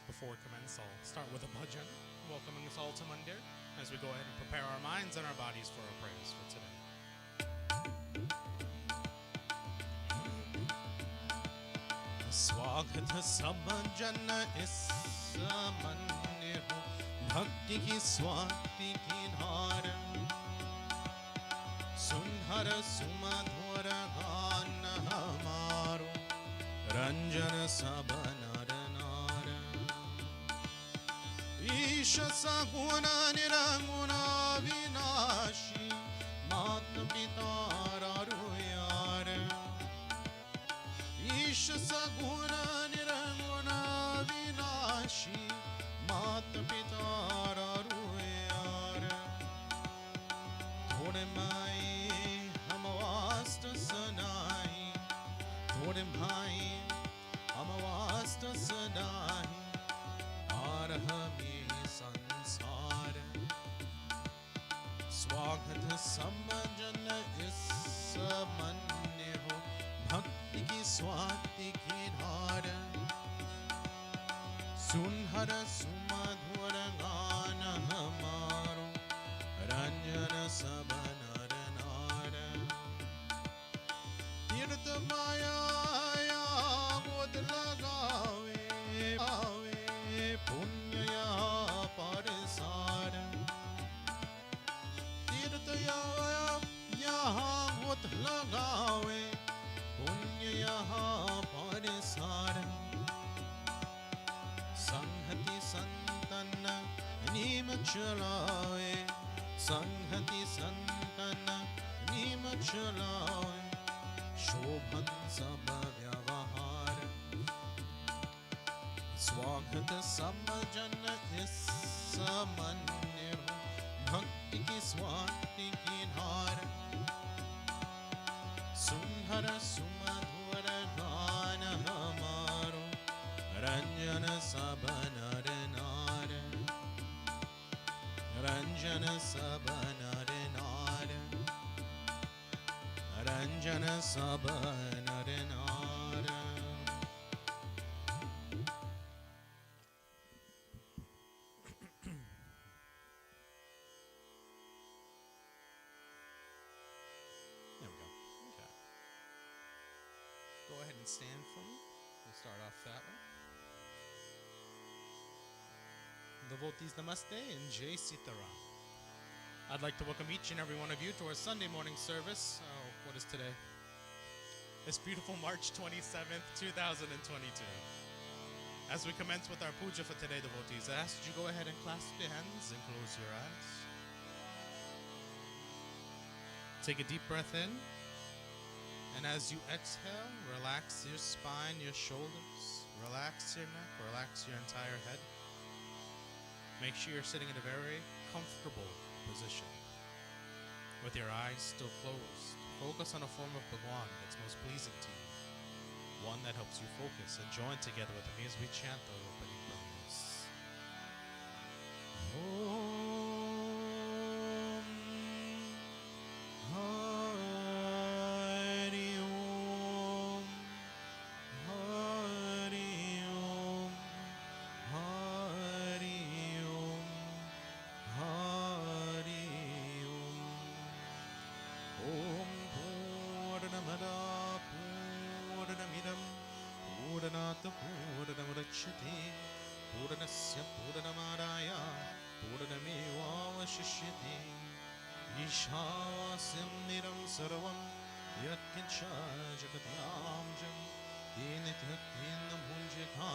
before we commence, I'll start with a bhajan, welcoming us all to Mandir as we go ahead and prepare our minds and our bodies for our prayers for today. स्वागत सब जन इस मंदिर हो, भक्ति की स्वाति की धार, सुंदर सुमधुर गान हमारो, रंजन सब नर नार। ईश सगुण निरंगुण विनाशी, मात पिता रारु यार। ईश सगुण निरंगुण विनाशी, मात पिता रारु यार। थोड़े माई हम वास्त सनाई, थोड़े भाई हम वास्त सनाई, और हमें संसार। स्वागत समझन इस मंदिर हो, भक्ति की स्वाति की धार, सुंदर सुमधुर गान हमारो, रंजन सब नर नार। तीर्थ माया बोध लगावे, पुण्य यहाँ पर सार। तीर्थ यहाँ बोध लगावे, पुण्य यहाँ पर सार। संहति संतन नीम चलावे, संहति संतन नीम चलावे, शोभन सब व्यवहार। स्वागत सब जन इस मंदिर हो, भक्ति की स्वाति की धार, सुंदर सुमधुर गान हमारो, रंजन सब नर नार। रंजन सब नर नार, रंजन सब नर नार। There we go. Okay. Go ahead and stand for me. We'll start off that way. Devotees Namaste and Jai Sita Ram. I'd like to welcome each and every one of you to our Sunday morning service. What is today? It's beautiful March 27th, 2022. As we commence with our puja for today, devotees, I ask that you go ahead and clasp your hands and close your eyes. Take a deep breath in. And as you exhale, relax your spine, your shoulders, relax your neck, relax your entire head. Make sure you're sitting in a very comfortable position with your eyes still closed. Focus on a form of Bhagwan that's most pleasing to you, one that helps you focus, and join together with me as we chant the opening prayers. पूर्णस्य पूर्णमादाय पूर्णमेवावशिष्यते। ईशावास्यं निरं सर्वं यत्किञ्च जगत्यां जं तेन त्यक्तेन भुञ्जता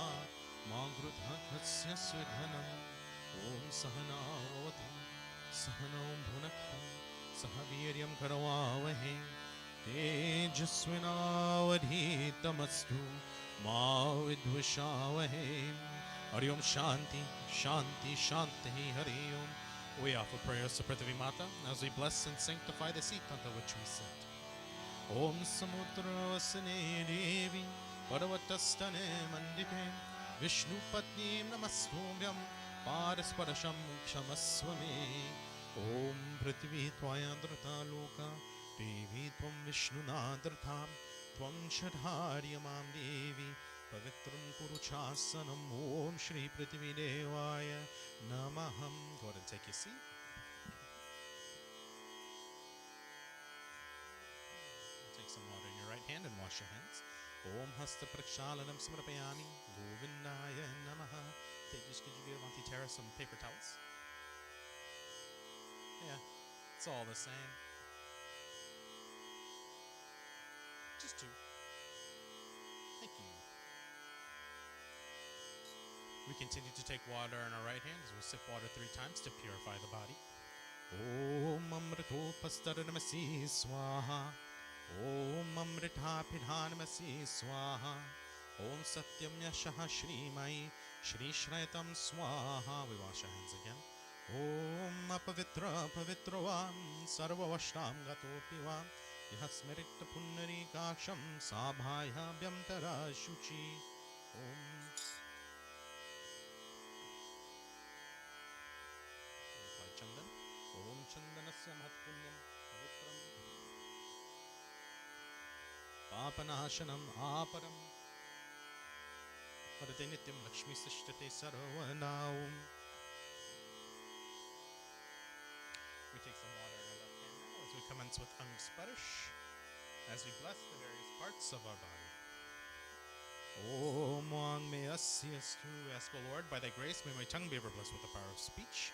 मा गृध्रस्य सुधनम्। ॐ सहना भवतु सहनौ भुनक्तु सह वीर्यं करवावहै तेजस्विनावधीतमस्तु मा विद्विषावहै। Hari Om Shanti, Shanti, Shanti, Hari Om. We offer prayers to Prithvi Mata as we bless and sanctify the seat under which we sit. Om Samudravasane Devi, Parvatastane Mandike, Vishnu Patni Namastumyam, Parasparasham Kshamaswame. Om Prithvi Tvayandrata Loka, Devi Tvam Vishnu Nadratam, Tvam Shadharyamam Devi, Pavitram Kuruchasanam Om Shri Prithvi Devaya Namaham. Go ahead and take your seat. Take some water in your right hand and wash your hands. Om Hasta Prakshalanam Samrapayami Govindaya Namaha. Just could you give Auntie Tara some paper towels? Yeah, it's all the same. Just two. Thank you. We continue to take water in our right hand as we sip water 3 times to purify the body. Om Amrito Pastaranamasi Swaha. Om Amrita Pidhanamasi Swaha. Om Satyam Yashaha Shri Mai Shri Shrayatam Swaha. We wash our hands again. Om Apavitra Pavitrovam Sarvavashtam Gatopivam Yasmerita Punnari Kaksham Sabhaya Byamtara Shuchi. Om Chandan. Om Chandanasya Mahatpunyam Pavitram Papanashanam Aparam Varate Nityam Lakshmi Sishtate Sarvanaum. We take some water in our left hand now as we commence with Angsparish, as we bless the various parts of our body. Om Wang Me Asyastu. We ask, O Lord, by thy grace, may my tongue be ever blessed with the power of speech.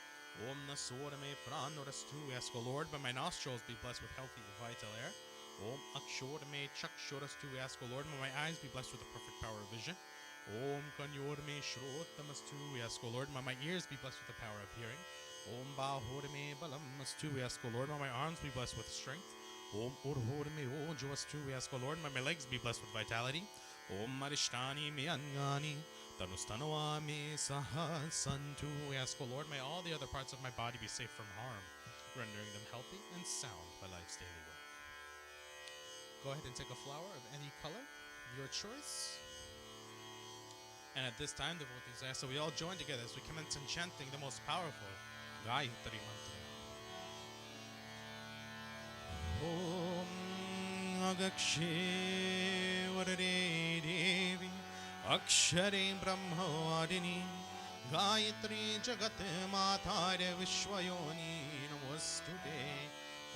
Om Nasora Me Pranorastu. We ask, O Lord, by my nostrils be blessed with healthy, vital air. Om Akshora Me Chakshorastu. We ask, O Lord, may my eyes be blessed with the perfect power of vision. Om Kanyor Me Shrotamastu. We ask, O Lord, may my ears be blessed with the power of hearing. Om Bahorme Balamastu. We ask, O Lord, may my arms be blessed with strength. Om Urhorme Ojoastu. We ask, O Lord, may my legs be blessed with vitality. Om Marishtani Me Angani. Tanustanwa Me Sahasantu. We ask, O Lord, may all the other parts of my body be safe from harm, rendering them healthy and sound by life's daily work. Go ahead and take a flower of any color, your choice. And at this time, devotees, I ask that we all join together as we commence enchanting the most powerful Gayatri Mantra. Om Agakshe Varade Devi Akshare Brahmavadini Gayatri Jagat Matare Vishwayoni Namostute.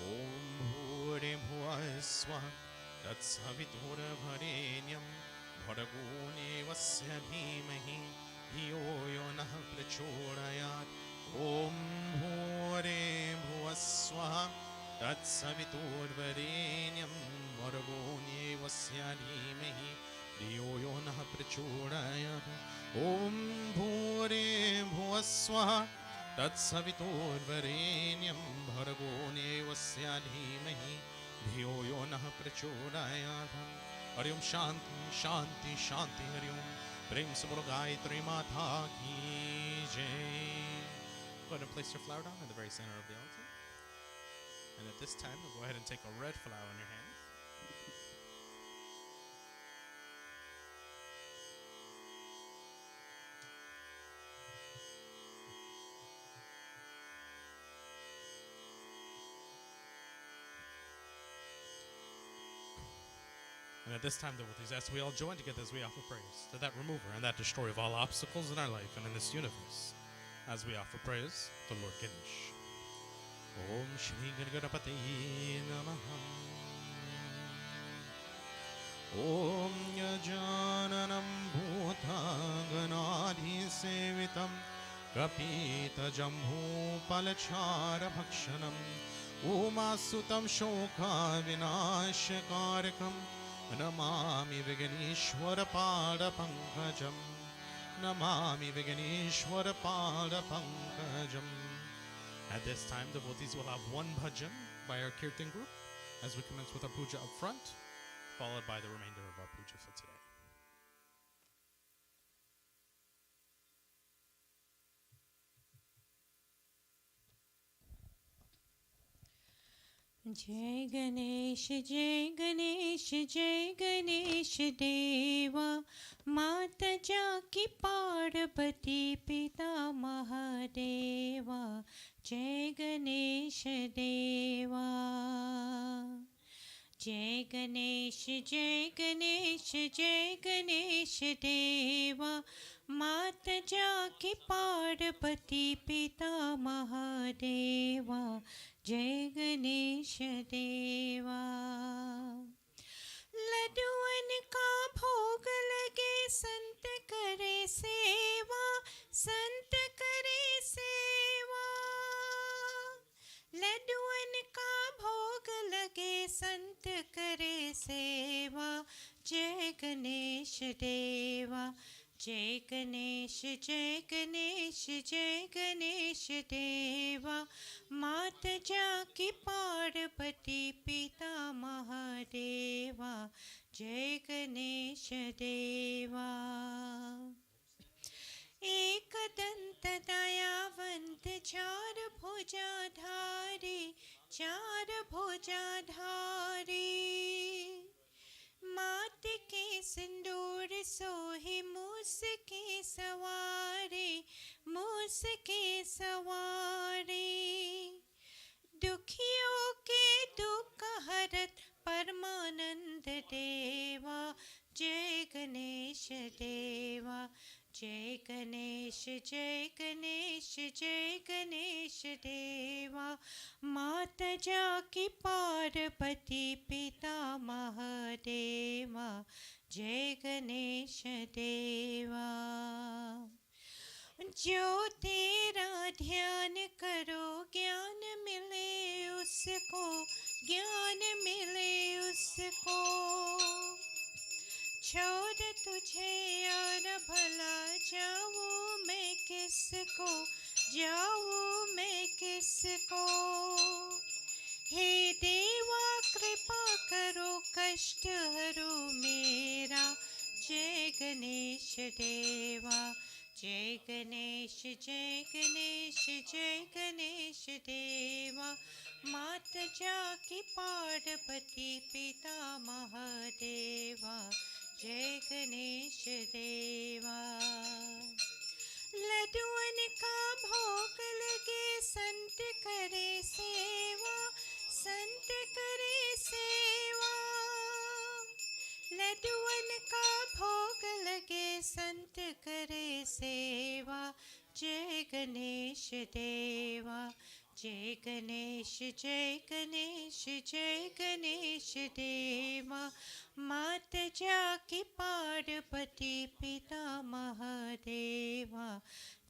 Om Bhure Bhuvaswa Tatsavitur Bharenyam Bharagone Vasya Dhimahi Dhiyo Yonah Prachodayat. Om Bhure Bhuvaswa Tatsavitur Bharenyam Bharagone Vasya Dhimahi Dhiyo Yonah Prachodayat. Om Bhure Bhuvaswa Tatsavitur Bharenyam Bharagone Vasya Dhimahi Dhiyo Yonah Prachodayat. Hari Om Shanti Shanti Shanti Hari Om. Prem se Bolo Gayatri Mata ki jai. Go ahead and place your flower down in the very center of the altar. And at this time, we'll go ahead and take a red flower in your hands. And at this time, devotees, as we all join together as we offer prayers to that remover and that destroyer of all obstacles in our life and in this universe, as we offer prayers to Lord Ganesh. Om Shri Ganapataye Namaha. Om Yajananam Bhuta Ganadhi Sevitam Kapita Jambhu Palachara Bhakshanam Umasutam Shoka Vinashkarikam Namami Viganeshwara Pada Pankajam. Namami Viganeshwara Pada Pankajam. At this time, devotees will have one bhajan by our Kirtan group as we commence with our puja up front, followed by the remainder of our puja for today. Jai Ganesh, Jai Ganesh, Jai Ganesh Deva, Mata Jaki Parvati Pita Mahadeva, Jai Ganesh Deva. जय गणेश जय गणेश जय गणेश देवा माता जाकी पार्वती पिता महादेवा जय गणेश देवा। लड्डुअन का भोग लगे संत करे सेवा, संत करे सेवा। लड्डुअन का भोग लगे संत करे सेवा, जय गणेश देवा जय गणेश जय गणेश जय गणेश देवा माता जाकी पार्वती पिता महादेवा जय गणेश देवा। एक दंत दयावंत चार भुजाधारी, चार भुजाधारी। मात के सिंदूर सोहे मूस के सवारे, मूस के सवारे। दुखियों के दुख हरत परमानंद देवा जय गणेश देवा जय गणेश जय गणेश जय गणेश देवा माता जाकी पार्वती पिता महादेवा जय गणेश देवा। जो तेरा ध्यान करो ज्ञान मिले उसको, ज्ञान मिले उसको। छोड़ तुझे यार भला जाऊँ मैं किसको, जाऊँ मैं किसको। हे देवा कृपा करो कष्ट हरो मेरा जय गणेश देवा जय गणेश जय गणेश जय गणेश देवा माता जाकी पार्वती पिता महादेवा जय गणेश देवा। लड्डुअन का भोग लगे संत करे सेवा, संत करे सेवा। लड्डुअन का भोग लगे संत करे सेवा जय गणेश देवा जय गणेश जय गणेश जय गणेश देवा माता जाकी पार्वती पिता महादेवा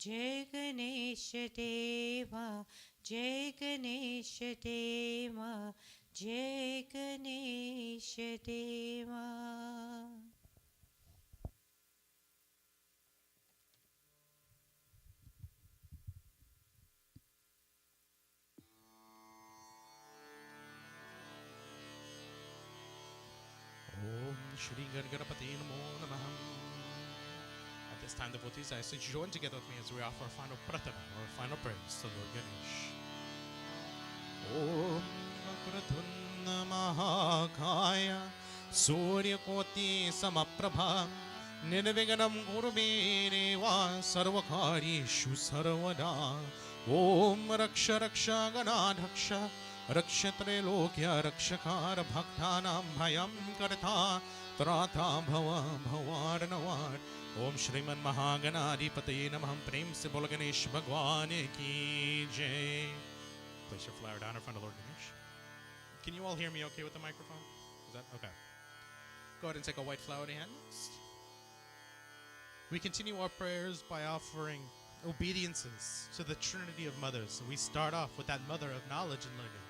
जय गणेश देवा जय गणेश देवा जय गणेश देवा। Om Shri Ganganapati Namo Namah. At this time, devotees, I ask that you join together with me as we offer our final pratana, or final prayers to Lord Ganesh. Om Vakratunda Mahakaya Surya Koti Samaprabha Nirviganam Gurve Deva Sarvakarishu Sarvada Om Raksha Raksha Ganadhaksha Rakshatre Lokya Rakshakara Bhaktanam Bhayam Kartha Trata Bhava Bhavaranavar Om Shriman Mahaganadipataye Namah Prem se Bolo Ganesh Bhagwan ki Jai. Place your flower down in front of Lord Ganesh. Can you all hear me okay with the microphone? Is that okay? Go ahead and take a white flower in your hand next. We continue our prayers by offering obediences to the Trinity of Mothers. So we start off with that mother of knowledge and learning,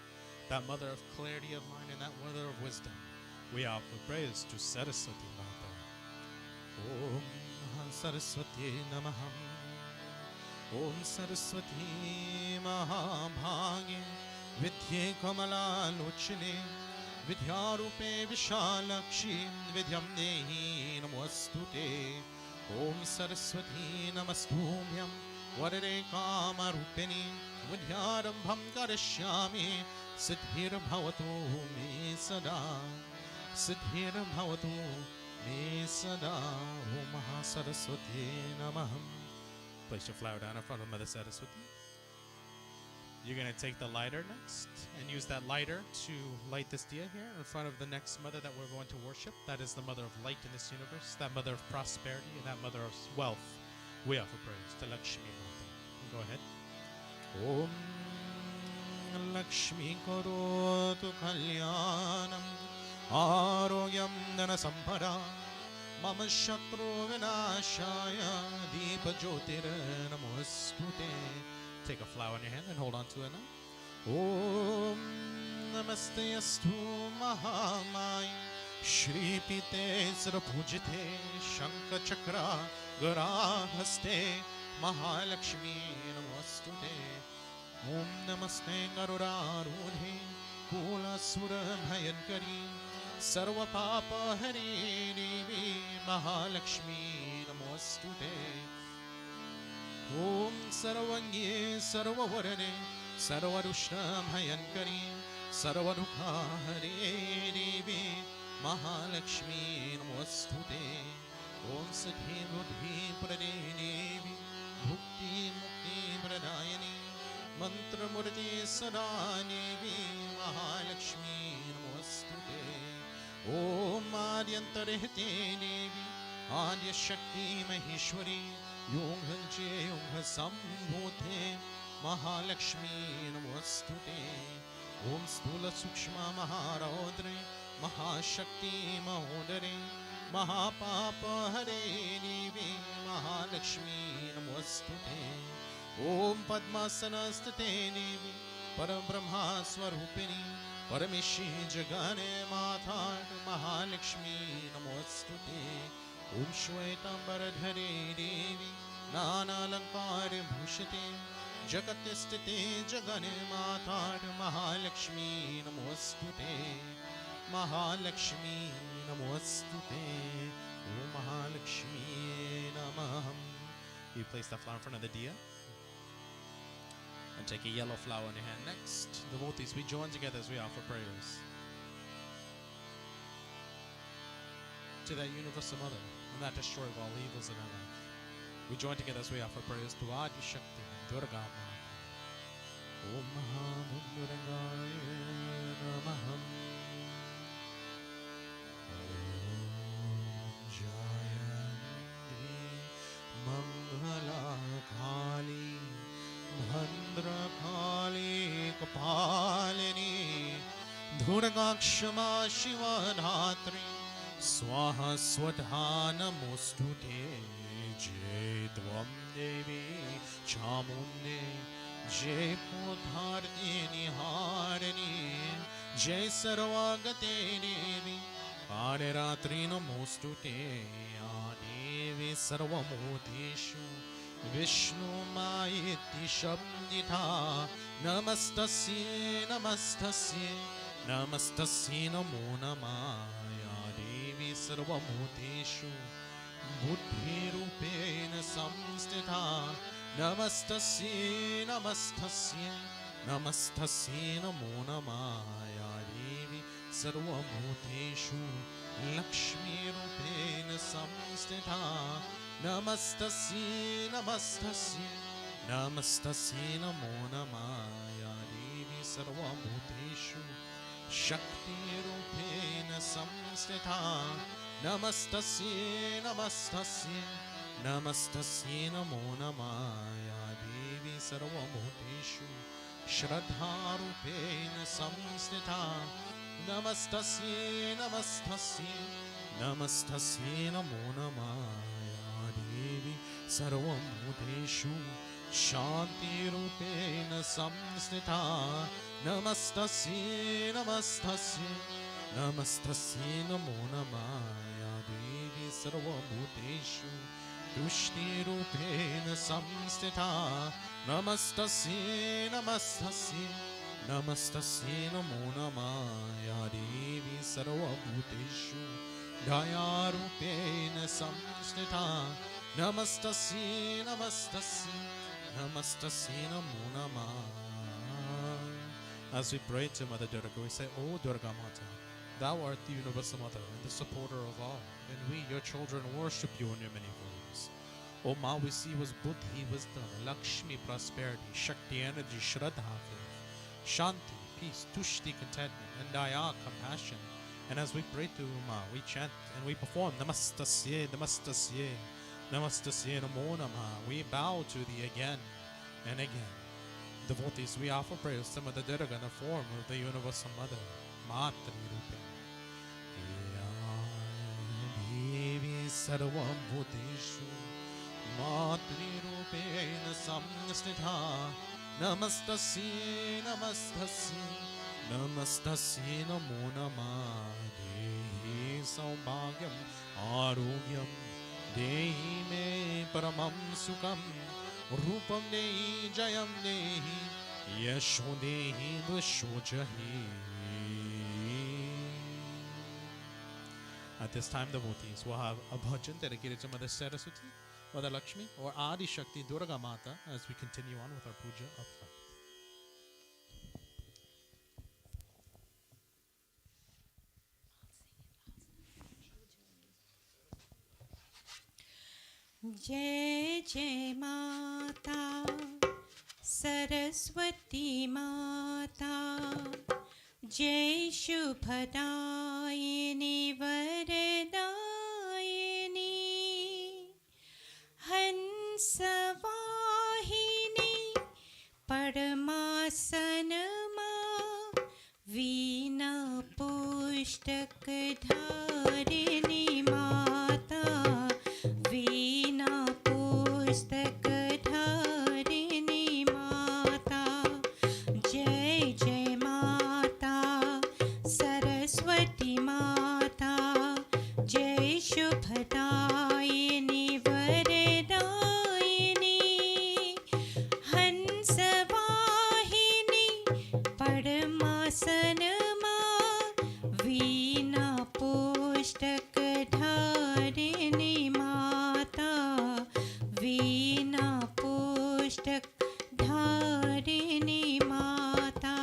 that mother of clarity of mind, and that mother of wisdom. We offer prayers to Saraswati Mata. Om Saraswati Namaham. Om Saraswati Mahabhage Vidye Kamala Lochine Vidyarupe Vishalakshi Vidyam Nehi Namostute. Om Saraswati Namastubhyam Varare Kamarupini Vidyarambham Karishyami Siddhir Bhavatu Me Sada Siddhir Bhavatu Me Sada Om Mahasaraswati Namaham. Place your flower down in front of Mother Saraswati. You're going to take the lighter next and use that lighter to light this diya here in front of the next mother that we're going to worship. That is the mother of light in this universe, that mother of prosperity, and that mother of wealth. We offer praise to Lakshmi Mata. Go ahead. Om Lakshmi Karotu Kalyanam Arogyam Dana Sampara Mama Shatru Vinashaya Deepa Jyotir Namostute. Take a flower in your hand and hold on to it now. Om Namaste Astu Mahamaya Shri Pite Sarapujite Shanka Chakra Garahaste Mahalakshmi Namostute. Om Namaste Garurarudhe Kula Sura Bhayankari Sarva Papa Hari Devi Mahalakshmi Namostute. Om Sarvangye Sarvavarane Sarvarushna Bhayankari Sarvarukha Hare Devi Mahalakshmi Namostute. Om Sakhi Buddhi Prade Devi Bhukti Mukti Pradayani Mantra Murti Sada Devi Mahalakshmi Namostute. Om Adyantarehte Devi Adya Shakti Maheshwari Yonghanche Yongha Sambhote Mahalakshmi Namostute. Om Stula Sukshma Maharaudre Mahashakti Mahodare Mahapapa Hare Devi Mahalakshmi Namostute. Om Padmasanastate Devi Parabrahma Swarupini Paramishi Jagane Mata Mahalakshmi Namostute. Om Shwetambaradhare Devi Nana Lankare Bhushate Jagatistite Jagane Mata Mahalakshmi Namostute. Mahalakshmi Namostute. Om Mahalakshmi Namaham. You place that flower in front of the diya and take a yellow flower in your hand. Next, devotees, we join together as we offer prayers to that universal mother and that destroyer of all evils in our life. We join together as we offer prayers to Adi Shakti Durga Mata. Om Mahamundurangaya Namaham. Om Jayanti Mangala Kali Bhandra Kali Kapalini Durga Kshama Shiva Dhatri Swaha Swadha Namostute. Jai Dvam Devi Chamunde Jai Podhardini Harini Jai Sarvagate Devi Aderatri Namostute. Adevi Sarvamudeshu Vishnu Maiti Shabdita Namastasye Namastasye Namastasye Namo Namaya Devi Sarvamudeshu Buddhi Rupena Samstita Namastasye Namastasye Namastasye Namo Namaya Devi Sarvamudeshu Lakshmi Rupena Samstita Namastasye Namastasye Namastasye Namo Namaya Devi Sarvamudeshu Shakti Rupena Samstita Namastasye Namastasye Namastasye Namo Namaya Devi Sarvamudeshu Shraddha Rupena Samstita Namastasye Namastasye Namastasye Namo Namaya Devi Sarvamudeshu Shanti Rupena Samstita Namastasye Namastasye Namastasye Namo Namaya Devi Sarvabhuteshu Tushti Rupena Samstita Namastasye Namastasye Namastasye Namo Namaya Devi Sarvabhuteshu Daya Rupena Samstita Namastasye Namastasye Namastasye Namo Namaya. As we pray to Mother Durga, we say, O Durga Mata, Thou art the universal mother and the supporter of all, and we, your children, worship you in your many forms. Oh Ma, we see was Buddhi, wisdom, Lakshmi, prosperity, Shakti, energy, Shraddha, faith, Shanti, peace, Tushti, contentment, and Daya, compassion. And as we pray to Ma, we chant and we perform Namastasye, Namastasye, Namastasye, Namo Namah. We bow to thee again and again. Devotees, we offer prayers to Mother Durga in the form of the Universal Mother, Matri Rupe. Devi Sarvam Bhuteshu Matri Rupena Samstitha Namastasye Namastasye Namastasye Namo Namah Dehi Saubhagyam Arogyam Dehi Me Paramam Sukham Rupam Dehi Jayam Dehi Yasho Dehi Dvasho Jahi. At this time, devotees will have a bhajan dedicated to Mother Saraswati, Mother Lakshmi, or Adi Shakti Durga Mata as we continue on with our puja up front. जय जय माता सरस्वती माता, जय शुभदायिनी वरदायिनी, हंसवाहिनी परमासनमा, वीणा पुस्तक धारिणी माता, वीणा पुस्तक धारिणी माता, जय जय माता सरस्वती माता, जय शुभदायिनी वरदायिनी, हंसवाहिनी परमासनमा, वीणा पुस्तक धारिणी माता, वीणा पुस्तक धारिणी माता।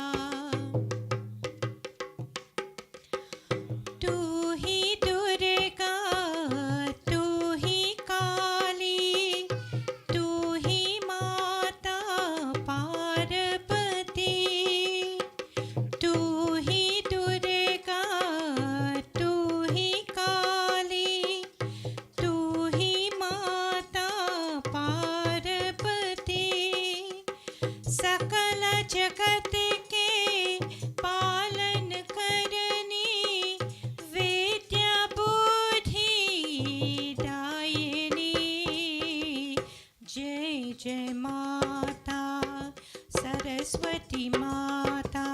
तू ही दुर्गा, तू ही काली, तू ही माता पार्वती, तू ही दुर्गा, तू ही काली, तू ही माता पार्वती, सकल जगत के पालन करनी, विद्या बुद्धि दायिनी, जय जय माता सरस्वती माता,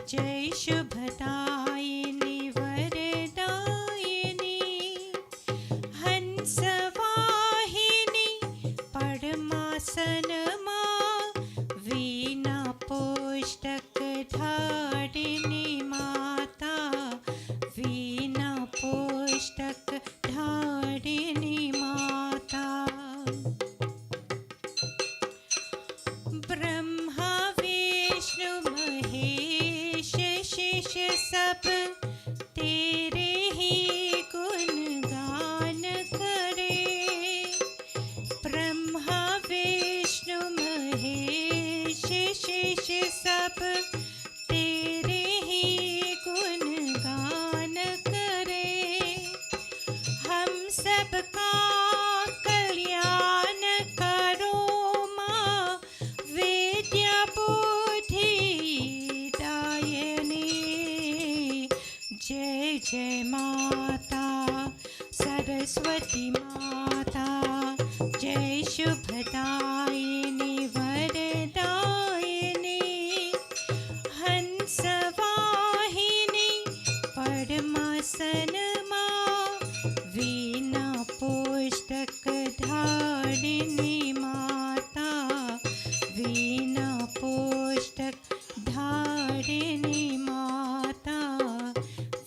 जय शुभदायिनी वरदायिनी, हंसवाहिनी परमासनमा, वीणा पुस्तक धारिणी माता, वीणा पुस्तक धारिणी माता। ब्रह्मा विष्णु महेश शेष सब तेरे ही गुणगान करे, ब्रह्मा विष्णु महेश शेष सब तेरे ही गुणगान करे, हम सबका कल्याण करो माँ, विद्या बुद्धि दायिनी, जय जय माता सरस्वती माता, जय शुभदायिनी वरदायिनी, हंसवाहिनी परमासनमा, वीणा पुस्तक धारिणी माता, वीणा पुस्तक धारिणी माता,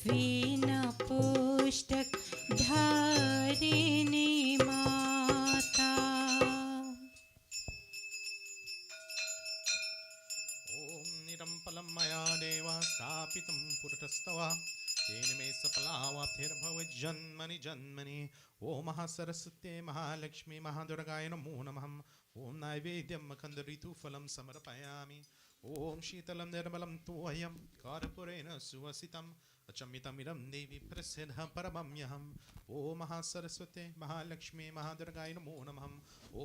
वीणा पुस्तक धारिणी माता। Om Nidampalam Maya Deva Stapitam Purtastava तेन मे सफलावाप्तिर्भवज्जन्मनि जन्मनि ॐ महासरस्वत्यै महालक्ष्मी महादुर्गाय नमो नमः ॐ नैवेद्यं मकरन्दऋतुफलं समर्पयामि ॐ शीतलं निर्मलं तोयं कर्पूरेण सुवसितम् अचमितमिदं देवी प्रसिद्धं परमम्यहम् ॐ महासरस्वत्यै महालक्ष्मी महादुर्गाय नमो नमः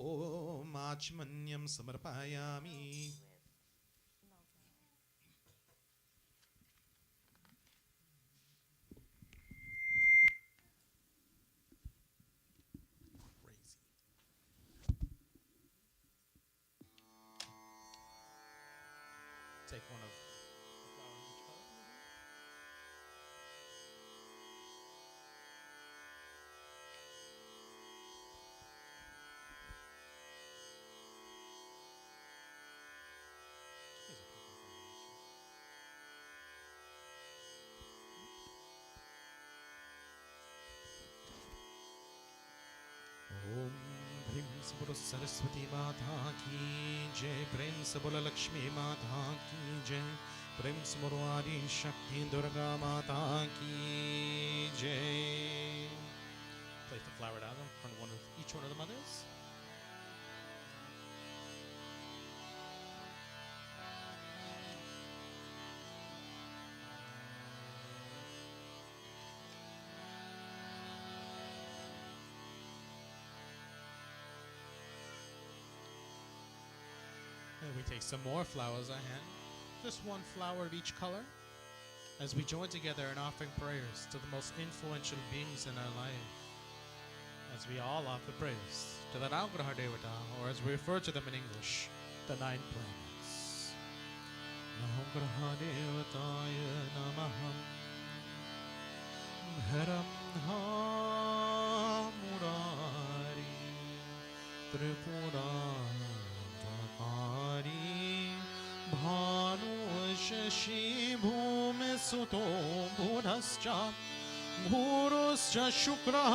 ॐ आचमन्यं समर्पयामि. Take one of the flowers each color. Om Prem Sabolo Saraswati Mata Ki Jai Prem Sabolo Lakshmi Mata Ki Jai Prem Sabolo Adi Shakti Durga Mata Ki Jai. Place the flower down in front of each one of the mothers. And we take some more flowers I hand. Just one flower of each color as we join together in offering prayers to the most influential beings in our life. As we all offer prayers to the Navgraha Devata, or as we refer to them in English, the 9 planets. Navgraha Devataya Namaham Bharam Ha Murari Tripura Bhanu Shashi Bhume Suto Buddhascha Guruscha Shukra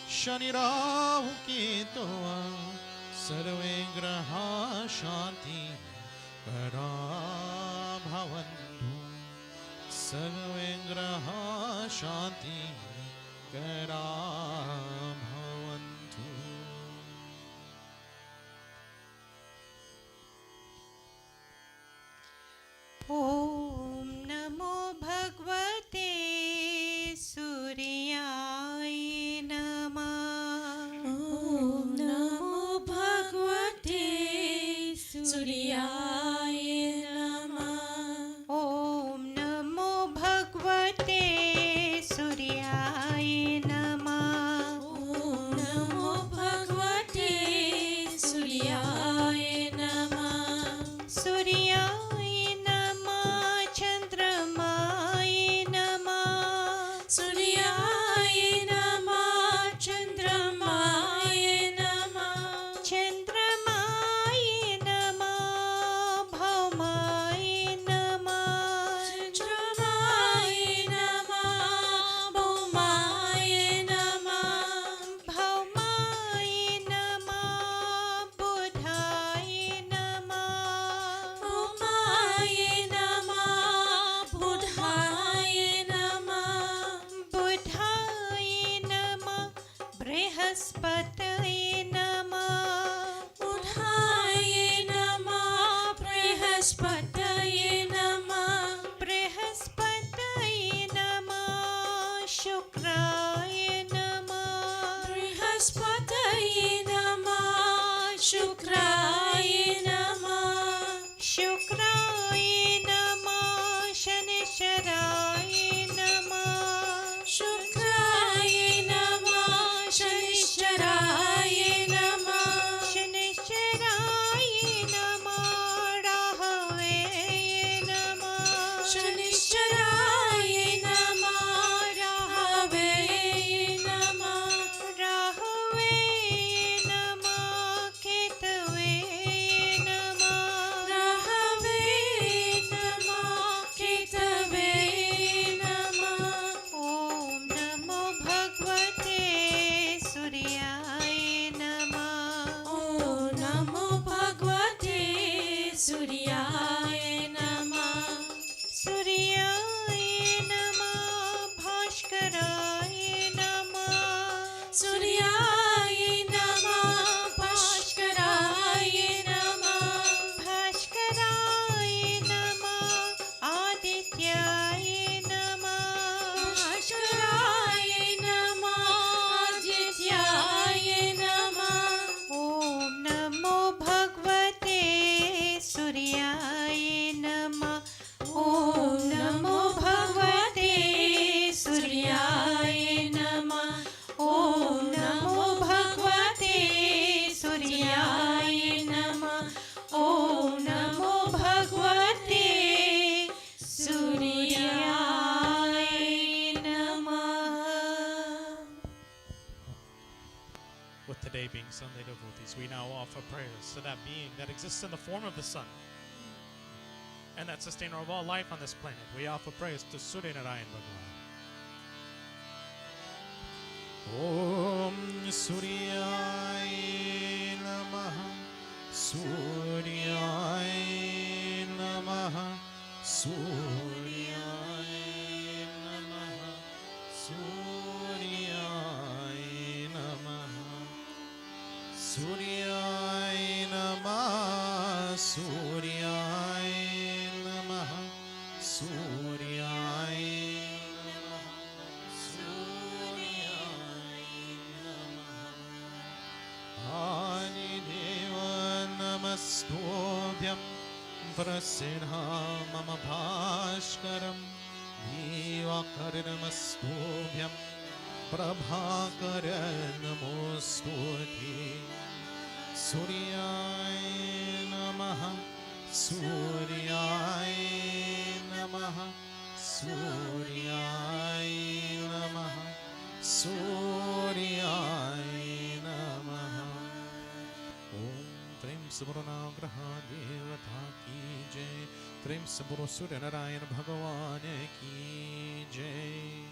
Shani Rahu Ketava Sarve Graha Shanti Kara Bhavantu Sarve Graha Shanti Kara Bhavantu. ॐ नमो भगवते सूर्याय नमः. ॐ नमो भगवते सूर्याय नमः. ॐ नमो भगवते सूर्याय नमः. ॐ नमो भगवते सूर्याय नमः. सूर्याय नमः चन्द्रमाय नमः. सूर्याय नमः चन्द्रमाय नमः. चन्द्रमाय नमः भौमाय नमः. चन्द्रमाय नमः भौमाय नमः. भौमाय नमः बुधाय नमः. भौमाय नमः बुधाय नमः. बुधाय नमः बृहस्पतये नमः. बुधाय नमः बृहस्पतये नमः. बृहस्पतये नमः शुक्राय नमः. बृहस्पतये नमः शुक्राय नमः. शुक्राय नमः शनिश्चराय नमः. शुक्राय नमः शनिश्चराय नमः. शनिश्चराय नमः राहवे नमः. शनिश्चराय नमः राहवे नमः. राहवे नमः केतवे नमः. राहवे नमः केतवे नमः. ॐ नमो भगवते सूर्याय नमः. ॐ नमो भगवते सूर्याय नमः. सूर्याय नमः नमः ॐ नमो भगवते सूर्याय नमः ॐ नमो भगवते सूर्याय नमः ॐ नमो भगवते सूर्याय नमः. With today being Sunday devotees, we now offer prayers to that being that exists in the form of the sun and that sustainer of all life on this planet. We offer prayers to Surya Narayan Bhagavan. Om Suryaya Namaha Suryaya Namaha Suryaya Namaha Suryaya Namaha Suryaya Namaha Suryaya Namaha Suryaya Namaha Adideva Namastobhyam Prasidha Mama Bhashkaram Divakaranamastobhyam Prabhakaran Namostoti Suryaya Namaha Suryaya Namaha Suryaya Namaha Suryaya Namaha Om Prem Saburanagraha Devata Ki Jai Prem Saburo Surya Narayan Bhagavan Ki Jai.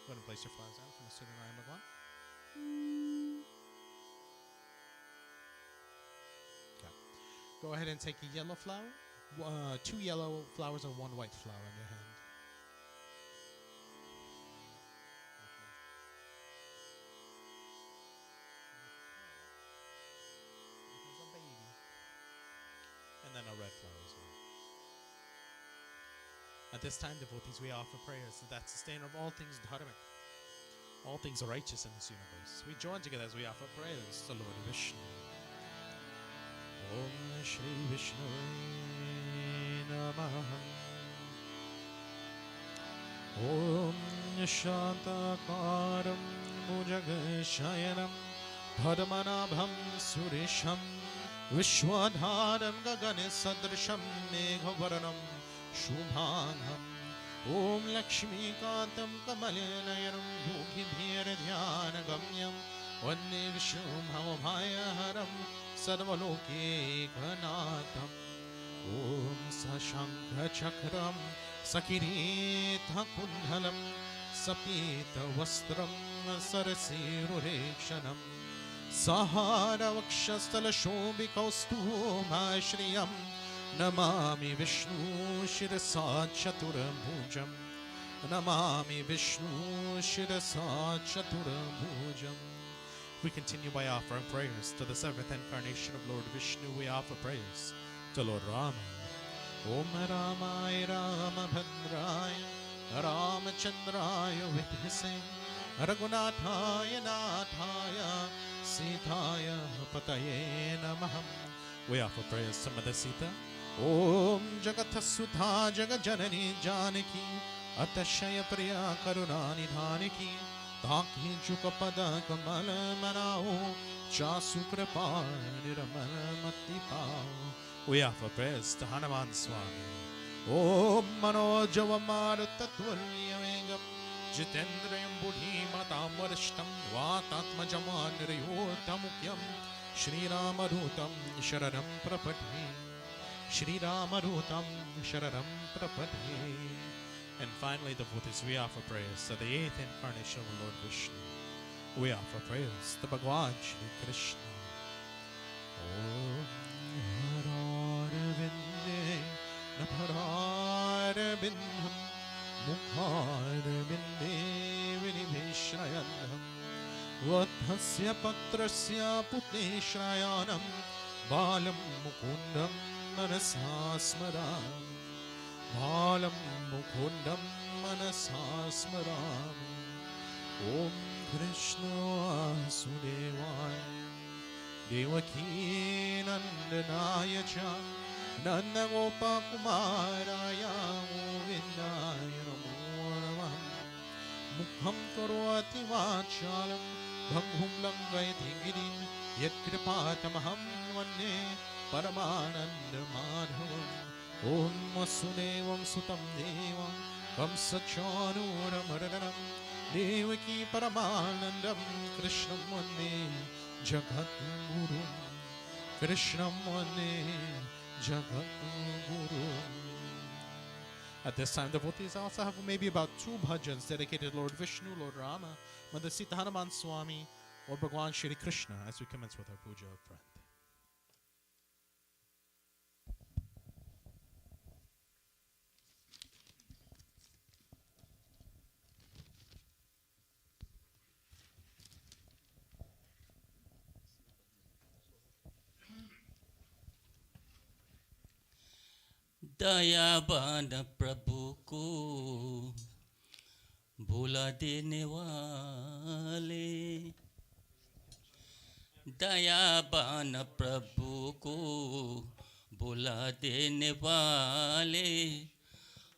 Go ahead and place your flowers down from the Surya Narayan Bhagavan. Okay. Go ahead and take a yellow flower, 2 yellow flowers and 1 white flower in your hand. There's a baby. And then a red flower as well. At this time, devotees, we offer prayers to that sustainer of all things dharmic, all things righteous in this universe. We join together as we offer prayers to Lord Vishnu. Om Shri Vishnu Namaha Om Shantakaram Bhujagashayanam Padmanabham Surisham Vishwadharam Gaganisadrisham Meghavaranam Shubhanam Om Lakshmi Kantam Kamalinayanam Yogibhir Dhyanagamyam Vanne Vishnu Bhavabhayaharam Sarvaloke Ganatam Om Sashankha Chakram Sakiretha Kundhalam Sapita Vastram Sarasirurekshanam Sahara Vakshastala Shobhikaustuma Shriyam Namami Vishnu Shirasa Chaturabhujam Namami Vishnu Shirasa Chaturabhujam. We continue by offering prayers to the 7th incarnation of Lord Vishnu. We offer prayers to Lord Rama. Om Ramaya Ramabhadraya Ramachandraya Vidhise Raghunathaya Nathaya Sitaya Pataye Namaham. We offer prayers to Mother Sita. Om Jagatasudha Jagajanani Janaki Atashaya Priya Karunani Dhaniki Taki Chukapada Kamala Manao Chasukripa Niramala Matipao. We offer prayers to Hanuman Swami. Om Manojavamarutatvalyamegam Jitendrayam Buddhi Matam Varishtam Vatatmajamanirayotamukyam Shri Ramarutam Sharanam Prapadhe Shri Ramarutam Sharanam Prapadhe. And finally, devotees, we offer prayers to the 8th incarnation of Lord Vishnu. We offer prayers to Bhagwan Shri Krishna. Om Hararvinde Napararvindham Mukharvinde Vinivishrayanam Vadhasya Patrasya Putneshrayanam Balam Mukundam Manasasmaram Balam Mukundam Manasasmaram. Om Krishna Vasudevaya Devaki Nandanaya Cha Nanda Gopa Kumaraya Govindaya Namo Namah. Mukham Karoti Vachalam Bhanghum Langayati Girim Yet Kripatamaham Vande Paramananda Madhavam. Om Vasudevam Sutam Devam Kamsachanura Maradanam Devaki Paramanandam Krishnam Vande Jagat Guru. Krishnam Vande Jagat Guru. At this time, devotees also have maybe about 2 bhajans dedicated to Lord Vishnu, Lord Rama, Mother Sita Hanuman Swami, or Bhagwan Shri Krishna as we commence with our puja up front. दयावान प्रभु को भुला देने वाले, दयावान प्रभु को भुला देने वाले,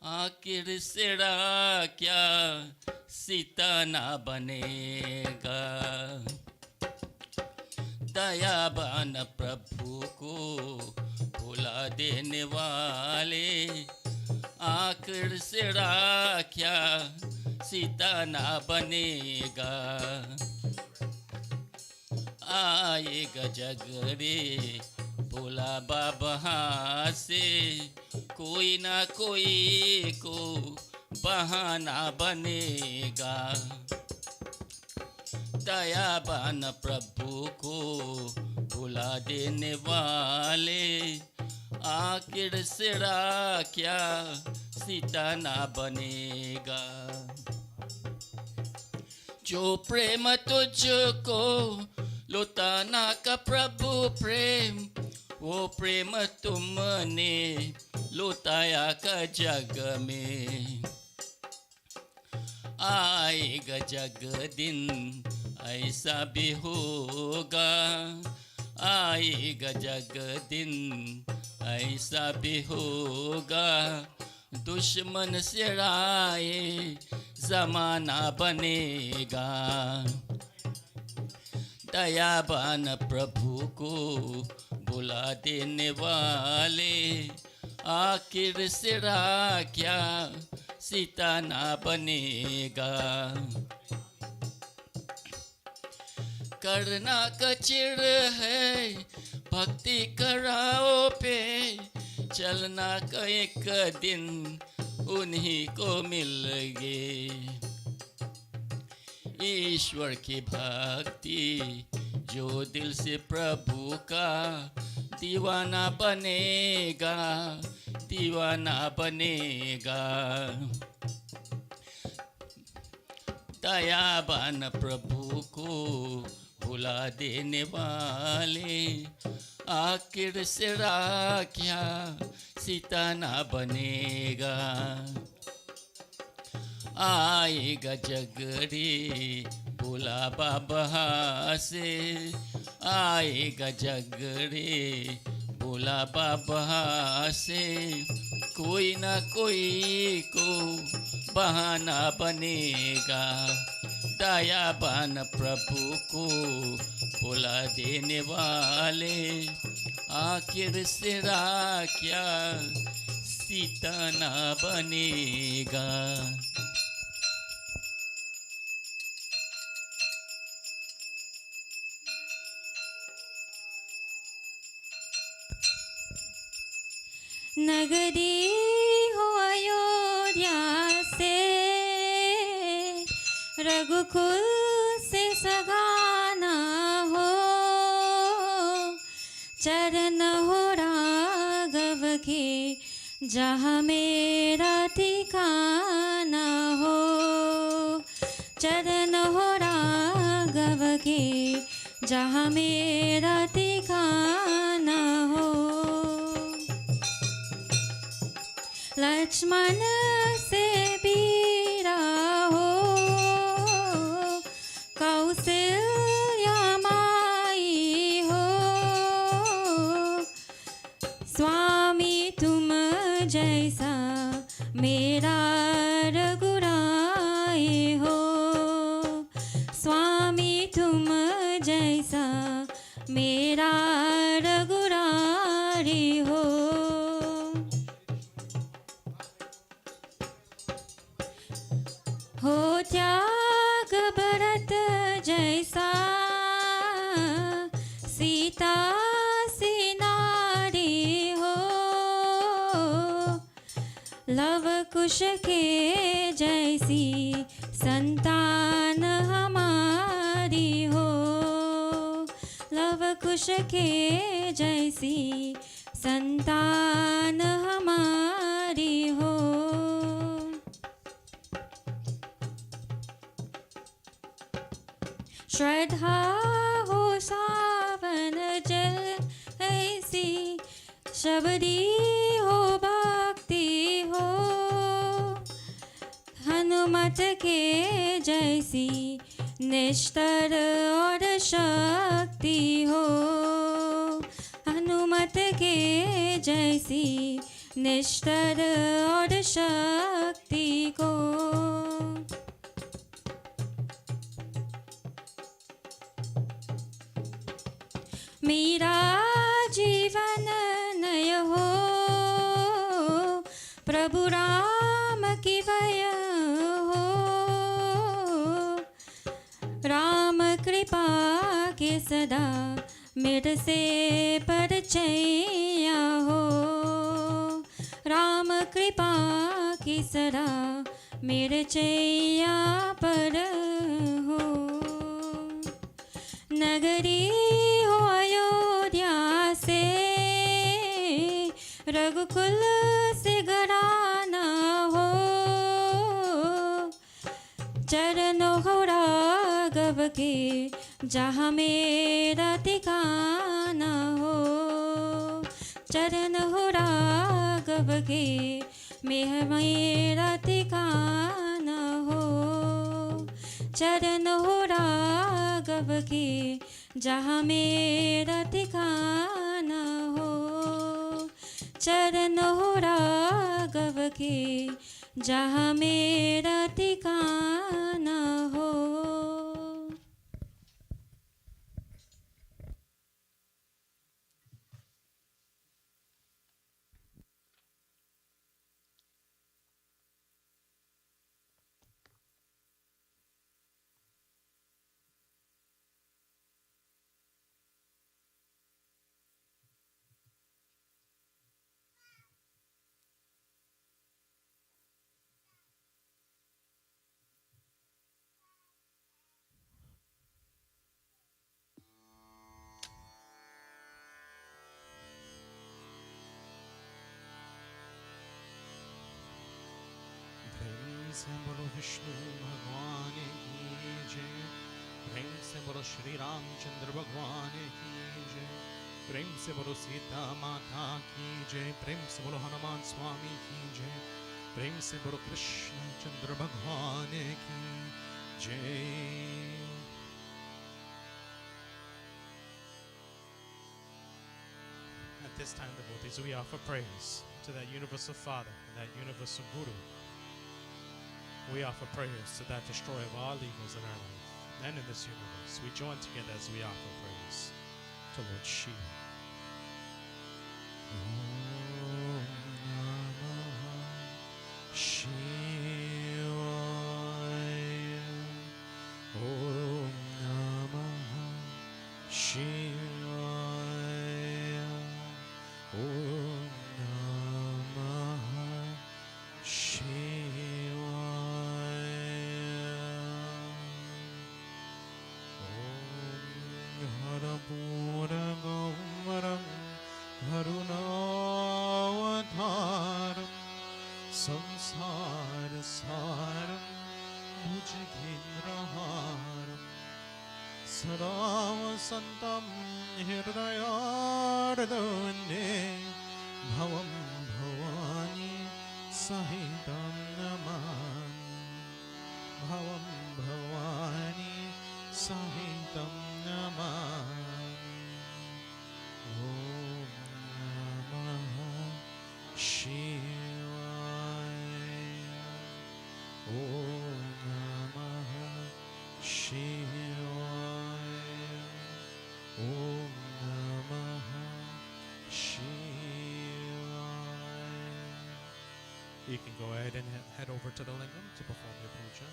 आखिर सिरा क्या सीता ना बनेगा। दयावान प्रभु को भुला देने वाले, आखिर सिरा क्या सीता ना बनेगा। आएगा जगरे भोला बाबा से, कोई ना कोई को बहाना बनेगा। दयावान प्रभु को भुला देने वाले, आखिर सिरा क्या सीता ना बनेगा। जो प्रेम तुझको लुटाना का प्रभु प्रेम, वो प्रेम तुमने लुटाया का जग में। आएगा जग दिन ऐसा भी होगा, आएगा जग दिन ऐसा भी होगा। दुश्मन सिराए जमाना बनेगा। दयावान प्रभु को बुला देने वाले, आखिर सिरा क्या सीता ना बनेगा। करना कचिर है भक्ति कराओ पे, चलना का एक दिन उन्हीं को मिल गए। ईश्वर की भक्ति जो दिल से प्रभु का दीवाना बनेगा, दीवाना बनेगा। दयावान प्रभु को भुला देने वाले, आखिर सिरा क्या सीता ना बनेगा। आएगा जगरे भोला बाबा से, आएगा जगरे भोला बाबा से, कोई ना कोई को बहाना बनेगा। दयावान प्रभु को भुला देने वाले, आखिर सिरा क्या सीता ना बनेगा। नगरी हो अयोध्या से, रघुकुल से सगाना हो। चरण हो राघव के जहाँ मेरा ठिकाना हो। चरण हो राघव के जहाँ मेरा ठिकाना हो। लक्ष्मण से बीरा हो, कौशल्या माई हो। स्वामी जैसा मेरा रघुराई हो, स्वामी तुम जैसा मेरा रघुराई हो। हो त्याग भरत जैसा सीता सी नारी हो, लव कुश के जैसी संतान हमारी हो, लव कुश के जैसी संतान हमारी हो। श्रद्धा हो सावन जल ऐसी, शबरी हो भक्ति हो, हनुमत के जैसी निष्ठर और शक्ति हो, हनुमत के जैसी निष्ठर और शक्ति को। मेरा जीवन नय हो, प्रभु राम की भय हो, राम कृपा के सदा मेरे से परिचय हो, राम कृपा की सदा मेरे चैया पर हो। नगरी हो अयोध्या से, रघुकुल से घराना हो, चरणों हो राघव के जहाँ मेरा ठिकाना हो, चरण हो राघव के मेरा ठिकाना हो, चरण हो राघव के जहाँ मेरा ठिकाना हो, चरण हो राघव के जहाँ मेरा ठिकाना हो। से बोलो विष्णु भगवान की जय, प्रेम से बोलो श्री रामचंद्र भगवान की जय, प्रेम से बोलो सीता माता की जय, प्रेम से बोलो हनुमान स्वामी की जय, प्रेम से बोलो कृष्ण चंद्र भगवान की जय। At this time, devotees, we offer praise to that universal Father and that universal Guru. We offer prayers to that destroyer of all evils in our life and in this universe. We join together as we offer praise to Lord Shiva. Om Namah Shivaya. Om Namah Shivaya. Om Namah Shivaya. Harapuragamaram Karunavadharam Samsarasaram Bhujagendraharam Sadavasantam Hirdayardane Bhavam Bhavani Sahitam Namami Bhavam Bhavani Sahitam Namami. Om Namah Shivaya. You can go ahead and head over to the lingam to perform your puja.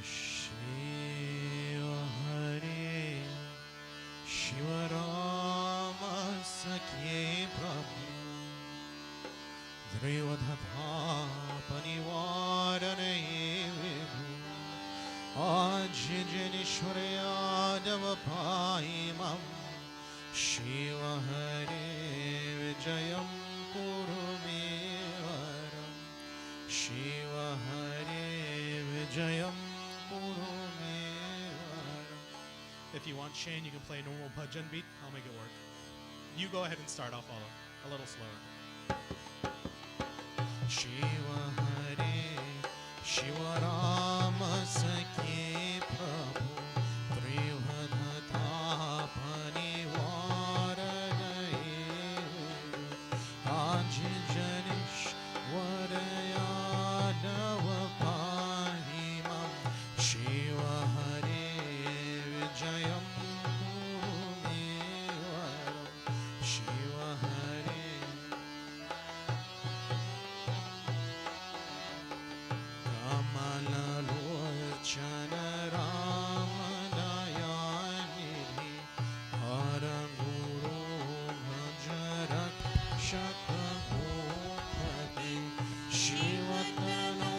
Shiva Hare Shiva Rama Sakye Prabhu Drivadhatha Panivarane Vibhu Ajjanishwarya Davapaimam Shiva Hare Vijayam Kurumevaram Shiva Hare Vijayam Kurumevaram. If you want Shane, you can play a normal bhajan beat. I'll make it work. You go ahead and start. I'll follow. A little slower. Shiva Hare Shiva Rama Sakye Prabhu Trivadhatha Panivaranaye Ajjanishwaraya Davapaimam Shiva Hare Vijayam Kurumevaram Shiva Hare Kamalalochana Ramanayanihi Haranguru Bhajarak Shakabhupati Shivatano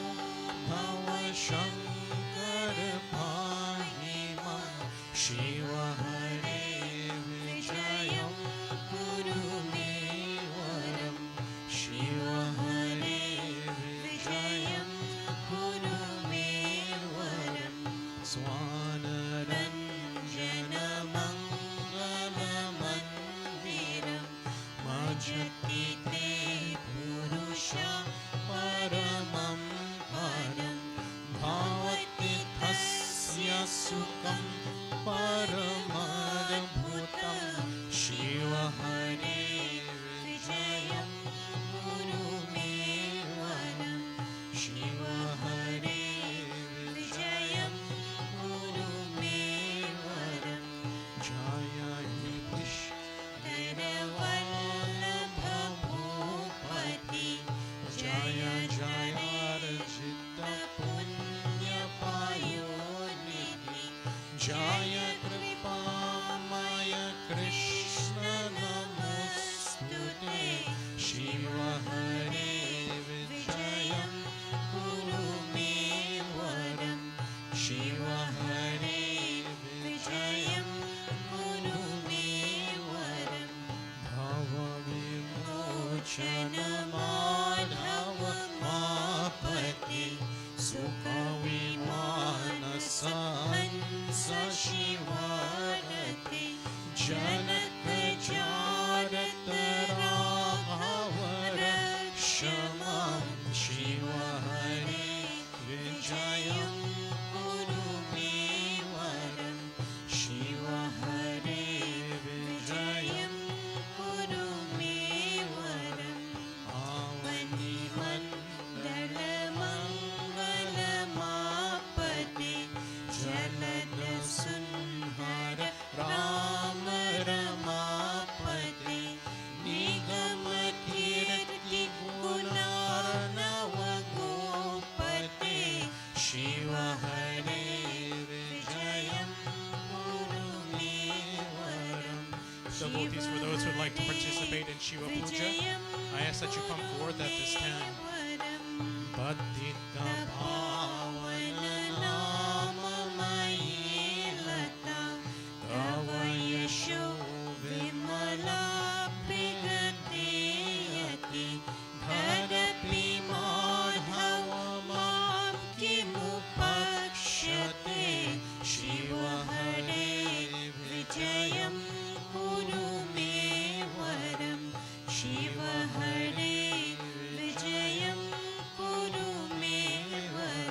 Bhavashankar Pahimam Shiva Hare Vijayam Kurumevaram Shiva Hare Vijayam Kurumevaram Swanaranjana Mangalamandiram Majati Te Purusha Paramam Param Bhavati Tasya Sukham Paramadbhutam Shiva Hare Vijayam Kurumevaram Shiva Hare Vijayam Kurumevaram Jaya Yudhishthira Vallabha Bhupati Jaya Jaya Arjita Punya Payonidhi Jaya Kripamaya Krishna Namostute Shiva Hare Vijayam Kurumevaram Shiva Hare Vijayam Kurumevaram Bhava Vimochana Madhava Mapati Sukha Vimana Sahansa Shivarati Janaka Jarata Raghava Rakshamam Shiva Hare Vijayam Kurumevaram Shiva Hare Vijayam Kurumevaram Avani Mandala Mangalamapati Jalada Sunhara Rama Ramapati Nigamakirti Gunarnava Gopati Shiva Hare Vijayam Kurumevaram. Devotees, for those who would like to participate in Shiva Puja, I ask that you come forward at this time. Patita Pavana Nama Mahilata Tava Yasho Vimala Prigadeyati Dharapi Madhava Mam Kimupakshate Shiva Hare Vijayam Kurumevaram Shiva Hare Vijayam Kurumevaram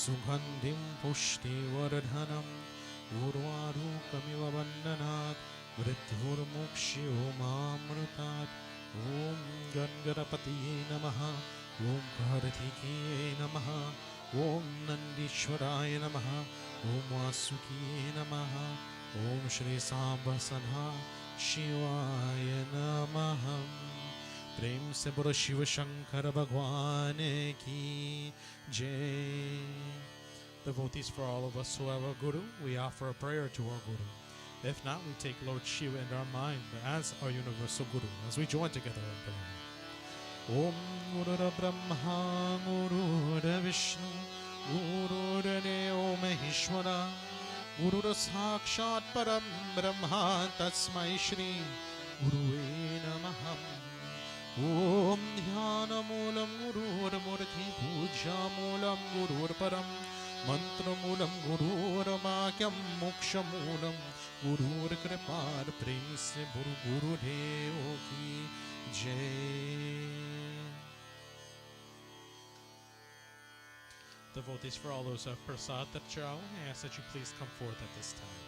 सुगन्धिं पुष्टिवर्धनम् उर्वारुकमिव वन्दनात् मृत्युर्मुक्ष्यो मामृतात् ॐ गणगणपतये नमः ॐ कार्तिकेये नमः ॐ नन्दीश्वराय नमः ॐ वासुकिये नमः ॐ श्री सांब सदा शिवाय नमः। प्रेम से बोलो शिव शंकर भगवान की जय। Devotees, for all of us who have a guru, we offer a prayer to our guru. If not, we take Lord Shiva in our mind as our universal guru, as we join together in prayer. Om Guru Brahma Guru Vishnu Guru Deo Maheshwara Guru Sakshat Param Brahma Tasmai Shri Gurue Namaha. Om Dhyana Moolam Gurur Murti Puja Moolam Gurur Param Mantra Moolam Gurur Vakyam Moksha Moolam Gurur Kripar Prem se Guru Deo ki Jai. Devotees, for all those who have prasad that chao, I ask that you please come forth at this time.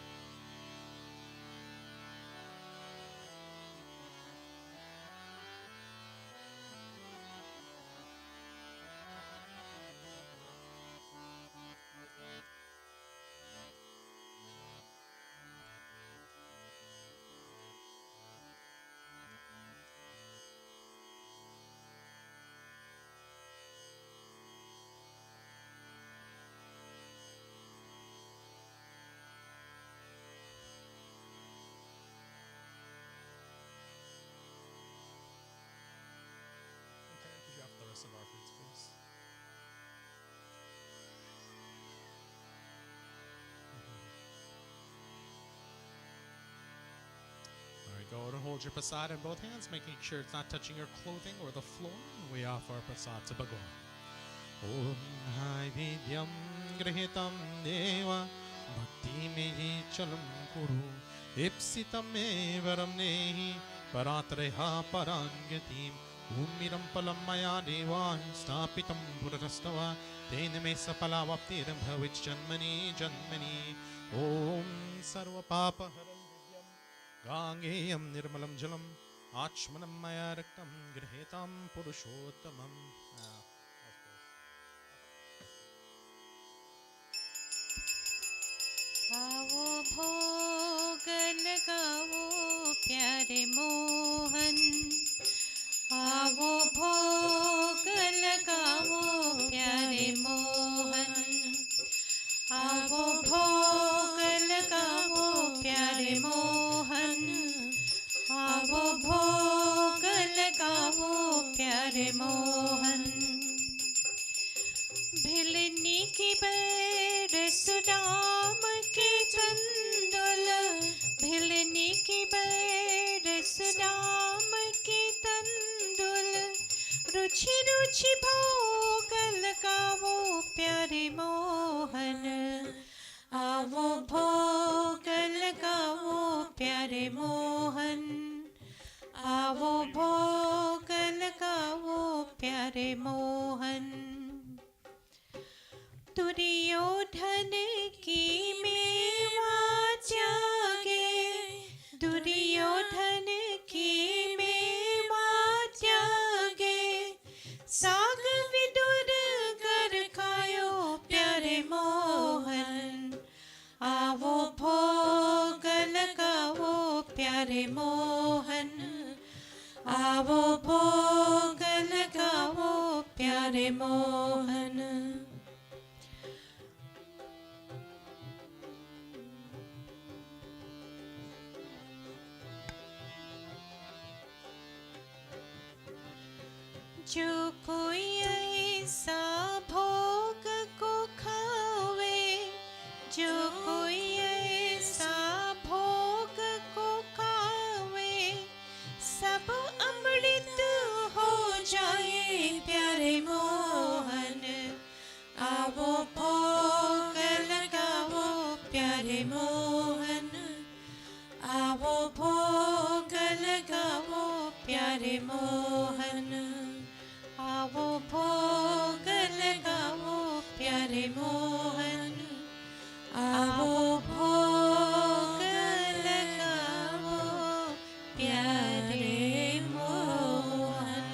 Could you have the rest of our foods, please? All right, go ahead and hold your prasad in both hands, making sure it's not touching your clothing or the floor. We offer our prasad to Bhagavan. Om Hai Vidyam Grihitam Deva Bhakti Mehi Chalam Kuru Ipsitam Evaram Nehi Paratreha Parangatim Umiram Palam Maya Devan Stapitam Purastava Tename Sapalavaptiram Bhavich Janmani Janmani Om Sarva Papa Haram Vidyam Gangeyam Nirmalam Jalam Achmanam Maya Raktam Grihitam Purushottamam. आओ भोग लगाओ प्यारे मोहन आओ भोग लगाओ प्यारे मोहन आओ भोग लगाओ प्यारे मोहन आओ भोग लगाओ प्यारे मोहन भिलनी की बैर सुदाम के तंदुल भिलनी की बैर सुदाम के तंदुल रुचि रुचि भोग लगाओ प्यारे मोहन आओ भोग लगाओ प्यारे मोहन आओ भोग लगाओ प्यारे मोहन दुर्योधन की मेवा त्यागे दुर्योधन की मेवा त्यागे साग विदुर कर खायो प्यारे मोहन आओ भोग लगाओ प्यारे मोहन आओ भोग लगाओ प्यारे मोहन जो कोई ऐसा भोग को खावे जो कोई ऐसा भोग को खावे सब अमृत हो जाए प्यारे मोहन आओ भोग लगाओ प्यारे मोहन आओ भोग लगाओ प्यारे मोहन आओ भोग लगाओ प्यारे प्यारे मोहन आओ भोग लगाओ प्यारे Mohan.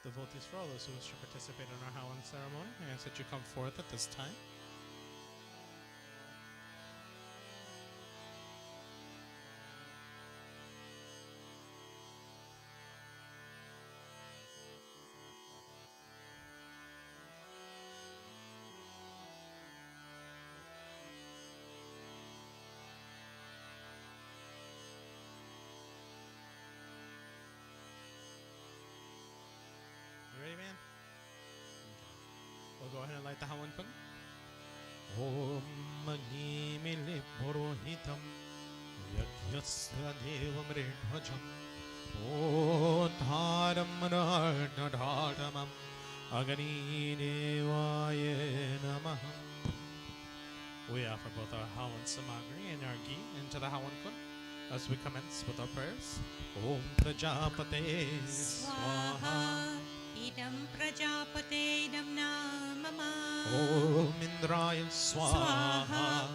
Devotees, for all those who wish to participate in our Hawan ceremony, I ask that you come forth at this time. You ready, man? We'll go ahead and light the Hawan Kung. Om Magni Mili Purohitam Yagyasya Devam Ridhvajam O Dharam Radhadhamam Agani Devaya Namaham. We offer both our Hawan Samagri and our ghee into the Hawan Kung as we commence with our prayers. Om Prajapate Swaha. Idam prajapate idam namama. Om Indraya Swaha.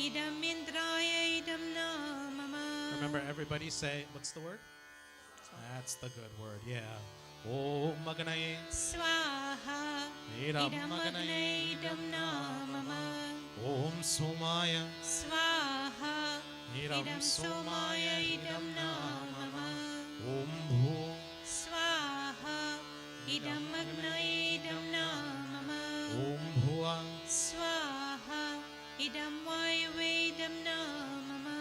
Idam indraya idam namama. Remember, everybody say, what's the word? That's the good word, yeah. Om Maganaye Swaha. Idam Idam Maganaye idam namama. Om Somaya Swaha. Idam Idam Somaya somaya idam namama. Om Bhu Swaha. Idam agnaye idam namama. Om Bhua Swaha. Idam vayave idam namama.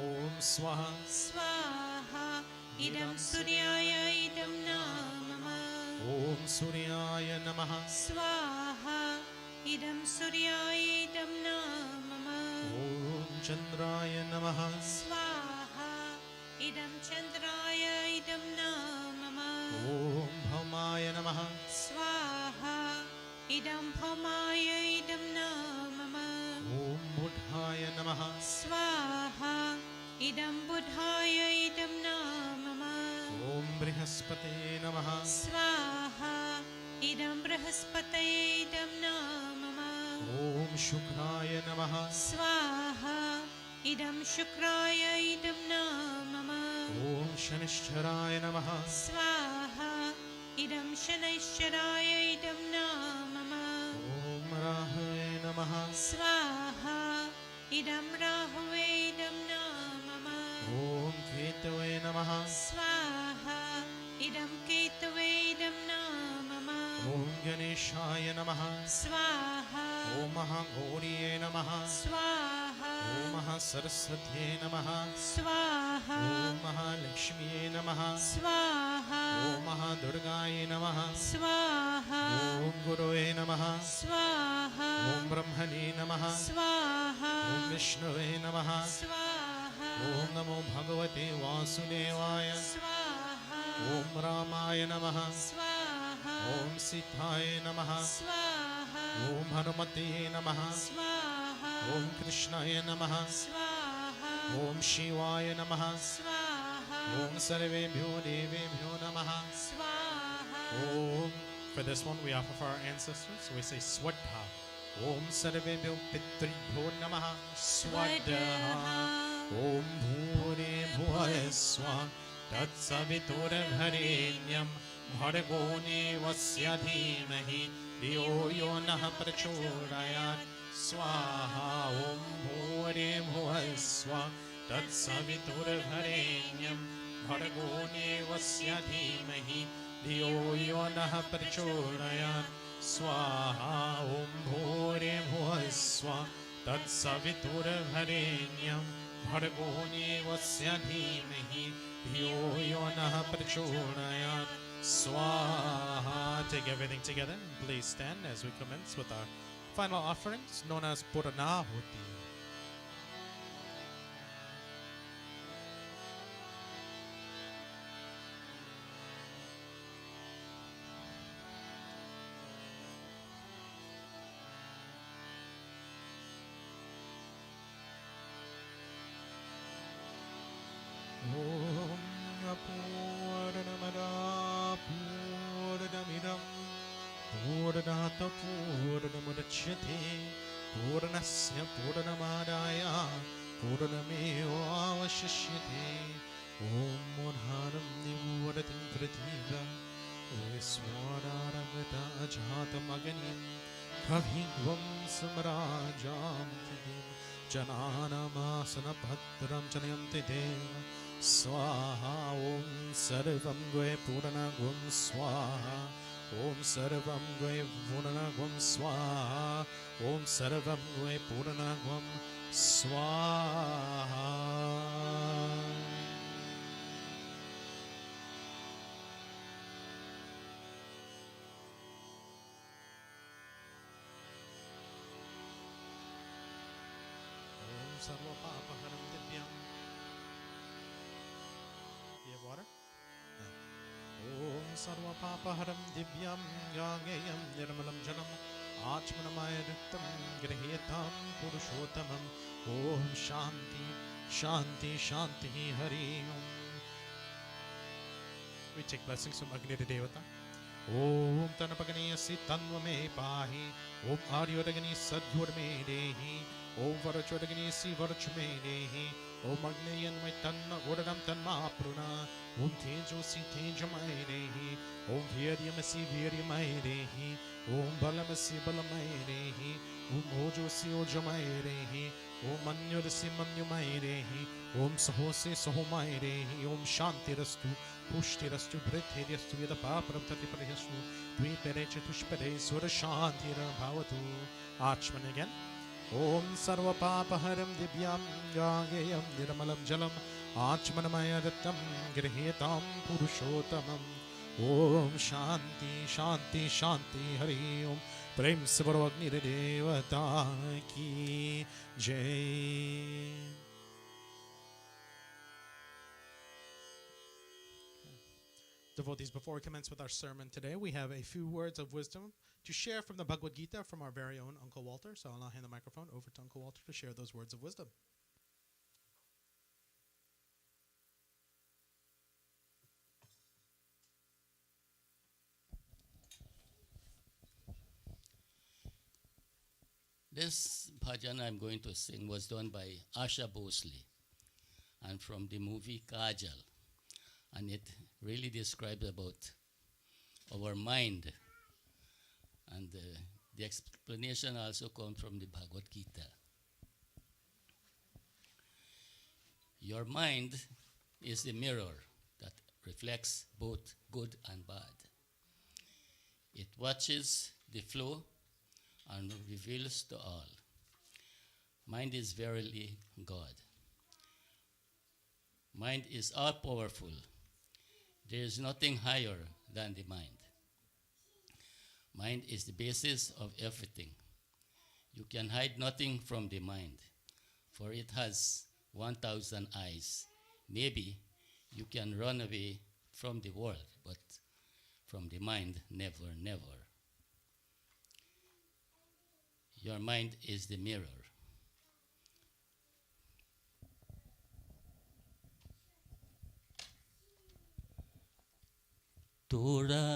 Om Swaha Swaha. Idam suryaya idam namama. Om Suryaya Namaha Swaha. Idam suryaya idam namama. Om Chandraya Namaha Swaha. Idam chandraya idam namama. Om Bhamaya Namaha Swaha. Idam bhamaya idam namama. Om Buddhaya Namaha Swaha. Idam buddhaya idam namama. Om Brihaspate Namaha Swaha. Idam brahaspataye idam namama. Om Shukraya Namaha Swaha. Idam shukraya idam namama. Om Shanishcharaya Namaha Swaha. Idam shanaishwaraya idam namama. Om Rahave Namaha Swaha. Idam rahave idam namama. Om Ketave Namaha Swaha. Idam ketave idam namama. Om Ganeshaya Namaha Swaha. Om Mahagauriye Namaha Swaha. Om Mahasaraswatye Namaha Swaha. Om Mahalakshmiye Namaha Swaha. Om Mahadurgaye Namaha Swaha. Om Gurue Namaha Swaha. Om Brahmane Namaha Swaha. Om Vishnuve Namaha Swaha. Om Namo Bhagavate Vasudevaya Swaha. Om Ramaya Namaha Swaha. Om Sitaye Namaha Swaha. Om Hanumate Namaha Swaha. Om Krishnaya Namaha Swaha. Om Shivaya Namaha Swaha. Om Sarvebhyo Devebhyo Namaha Swaha. Om. For this one we offer for our ancestors, so we say Swadha. Om Sarvebhyo Pitribhyo Namaha Swadha. Om Bhure Bhuva Swa Tat Savitur Bharenyam Bhargo Devasya Dhimahi Dhiyo Yo Nah Prachodayat Swaha. Om Bhure Bhuva Swa Tat Savitur Bharenyam Bhargo Devasya Dhimahi Dhiyo Yo Nah Prachodayat Swaha. Om Bhure Bhuva Swa Tat Savitur Bharenyam Bhargo Devasya Dhimahi Dhiyo Yo Nah Prachodayat Swaha. Take everything together and please stand as we commence with our final offerings known as Puranahuti. Om Apurvanamada पूर्णमुदच्यते पूर्णस्य पूर्णमादाय पूर्णमेवावशिष्यते ॐ मूर्धानं निवूढतिं पृथिव्यां विस्वादारगता जातमग्निं कविं समराजां जनानामासनभद्रं जनयन्ति देव स्वाहा ॐ सर्वं द्वे पूर्णगुं स्वाहा ॐ सर्वं द्वे पूर्णगुं स्वाहा ॐ सर्वं द्वे पूर्णगुं स्वाहा सर्वपापहरं दिव्यं ये water ॐ सर्वपापहरं दिव्यं गाङ्गेयं निर्मलं जलम् आचमनमययुक्तं गृह्यतां पुरुषोत्तमम् ॐ शान्ति शान्ति शान्तिः हरि ओम् We take blessings from Agni Devata. Om Tanapagani Tanname Pahi Om Aryodagani Sadhurme Dehi Om Varachodagani Si Varachme Dehi Om Agniyan Maitanna Odadam Tanma Pruna Om Tejo Si Tejamai Dehi Om Viryamasi Viryamai Dehi Om Balamasi Balamai Dehi Om Ojo Si Ojamai Dehi Om Manyodasi Manyumai Dehi Om Sahosi Sahomai Dehi Om Shanti Rastu Pushti Rastu Bhriti Rastu Yadapapram Tatiparyastu Dvipere Chatushpere Sura Shanti Bhavatu Achman again Om Sarva Papaharam Divyam Gagayam Nirmalam Jalam Achmanamayadattam Grihetam Purushottamam Om Shanti Shanti Shanti Hari Om Prem Sivaragni Devata Ki Jai. Devotees, before we commence with our sermon today, we have a few words of wisdom to share from the Bhagavad Gita from our very own Uncle Walter. So I'll now hand the microphone over to Uncle Walter to share those words of wisdom. This bhajan I'm going to sing was done by Asha Bhosle and from the movie Kajal. And it really describes about our mind. And the explanation also comes from the Bhagavad Gita. Your mind is the mirror that reflects both good and bad. It watches the flow and reveals to all. Mind is verily God. Mind is all-powerful. There is nothing higher than the mind. Mind is the basis of everything. You can hide nothing from the mind, for it has 1,000 eyes. Maybe you can run away from the world, but from the mind, never, never. Your mind is the mirror. तोड़ा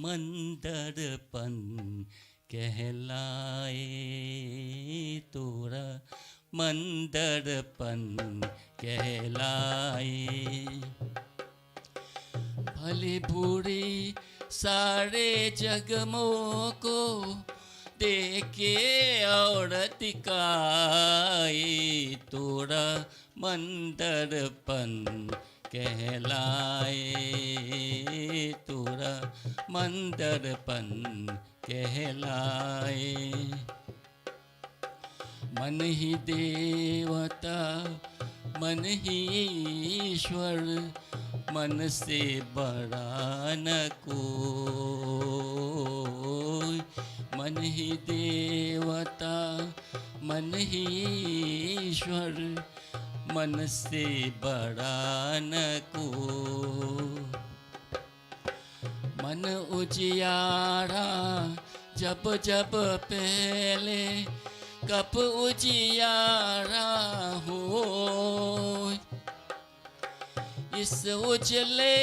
मन दर्पण कहलाए तोड़ा मन दर्पण कहलाए भले बूढ़े सारे जगमों को देखे और दिखाए तोड़ा मन दर्पण कहलाए तोड़ा मन दर्पण कहलाए मन ही देवता मन ही ईश्वर मन से बड़ा न कोई मन ही देवता मन ही ईश्वर मन से बड़ा न को मन उजियारा जब जब पहले कब उजियारा हो इस उजले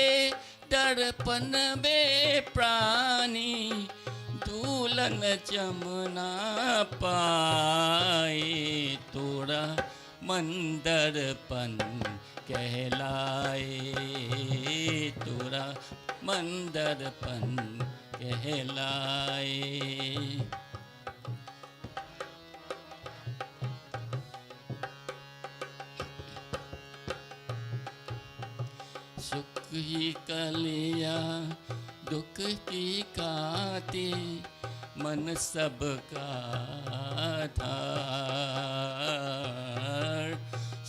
दर्पण में प्राणी तूलन जमुना पाए तोड़ा मंदरपन कहलाए तोड़ा मंदरपन कहलाए सुख ही कलिया दुख की काते मन सबका धार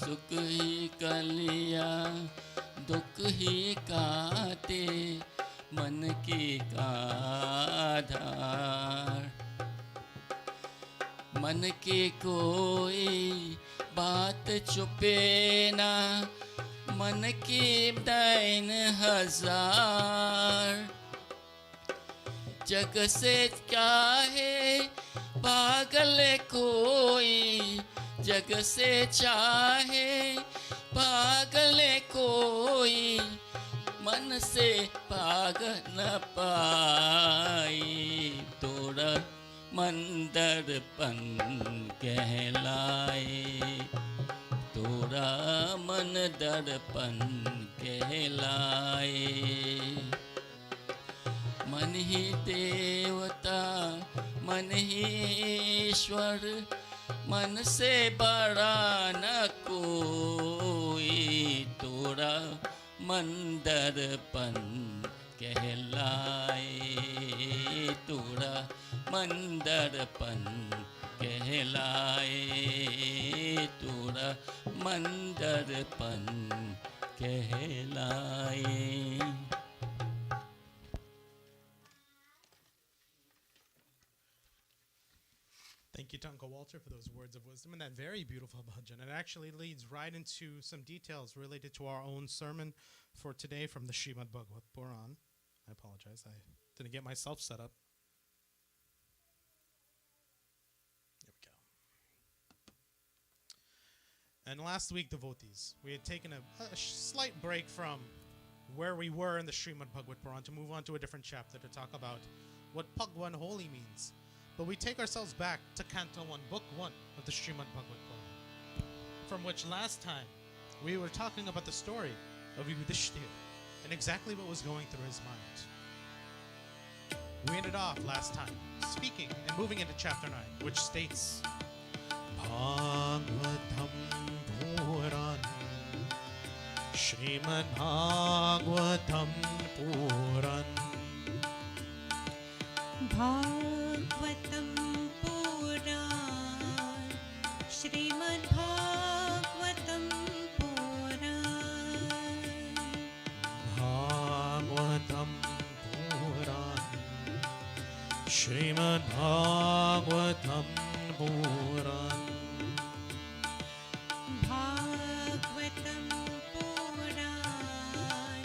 सुख ही कलिया दुख ही काते मन की का धार मन की कोई बात छुपे ना मन की दैन हजार जग से चाहे पागल कोई जग से चाहे पागल कोई मन से पाग न पाई तोड़ा मंदरपन कहलाए तोड़ा मन दर्पण कहलाए मन ही देवता मन ही ईश्वर मन से बड़ा न कोई तोड़ा मन दर्पण कहलाए तोड़ा मन दर्पण कहलाए तोड़ा मंदरपन कहलाए Thank you, Tunka Walter, for those words of wisdom and that very beautiful bhajan. It actually leads right into some details related to our own sermon for today from the Srimad Bhagavad Puran. I apologize, I didn't get myself set up. There we go. And last week, devotees, we had taken a slight break from where we were in the Srimad Bhagavad Puran to move on to a different chapter to talk about what Bhagwan holy means. But we take ourselves back to Canto 1, Book 1 of the Srimad Bhagavad Puran, from which last time we were talking about the story of Yudhishthira and exactly what was going through his mind. We ended off last time speaking and moving into chapter 9, which states Bhagavatam Puran Srimad Bhagavatam Puran भागवतं पुराण श्रीमद्भागवतं पुराण Bhagavatam Puran Srimad Bhagavatam Puran भागवतं पुराण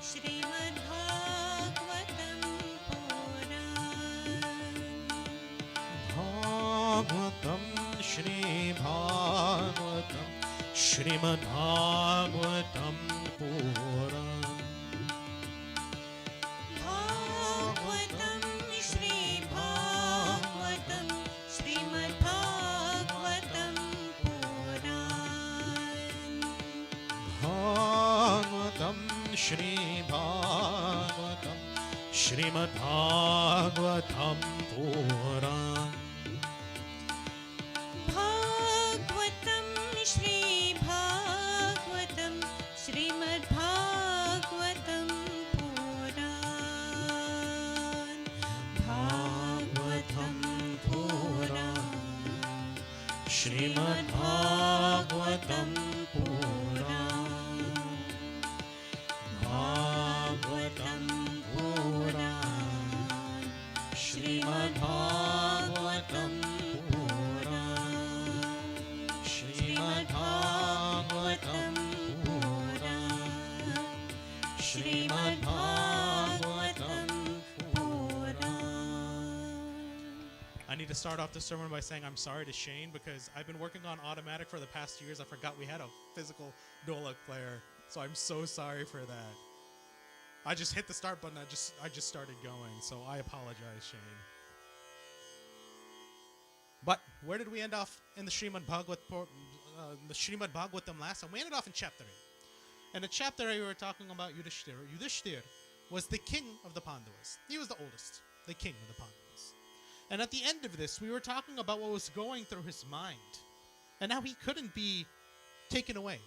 श्रीमद्भागवतं Bhagavatam Shri Bhagavatam Srimad Bhagavatam Puran भागवतं श्री भागवतं श्रीमद्भागवतं पुराण Bhagavatam Shri Bhagavatam Srimad Bhagavatam Puran भागवतं श्री भागवतं श्रीमद्भागवतं पुराण भागवतं पुराण Srimad Bhagavatam Puran Bhagavatam Puran Srimad Bhagavatam Puran Srimad Bhagavatam Puran Srimad Bhagavatam I need to start off the sermon by saying I'm sorry to Shane because I've been working on automatic for the past years. I forgot we had a physical Dolak player, so I'm so sorry for that. I just hit the start button. I just started going, so I apologize, Shane. But where did we end off in the Srimad Bhagavatam last time? We ended off in chapter 8. And in chapter 8, we were talking about Yudhishthira. Yudhishthira was the king of the Pandavas. He was the oldest, the king of the Pandavas. And at the end of this, we were talking about what was going through his mind and how he couldn't be taken away.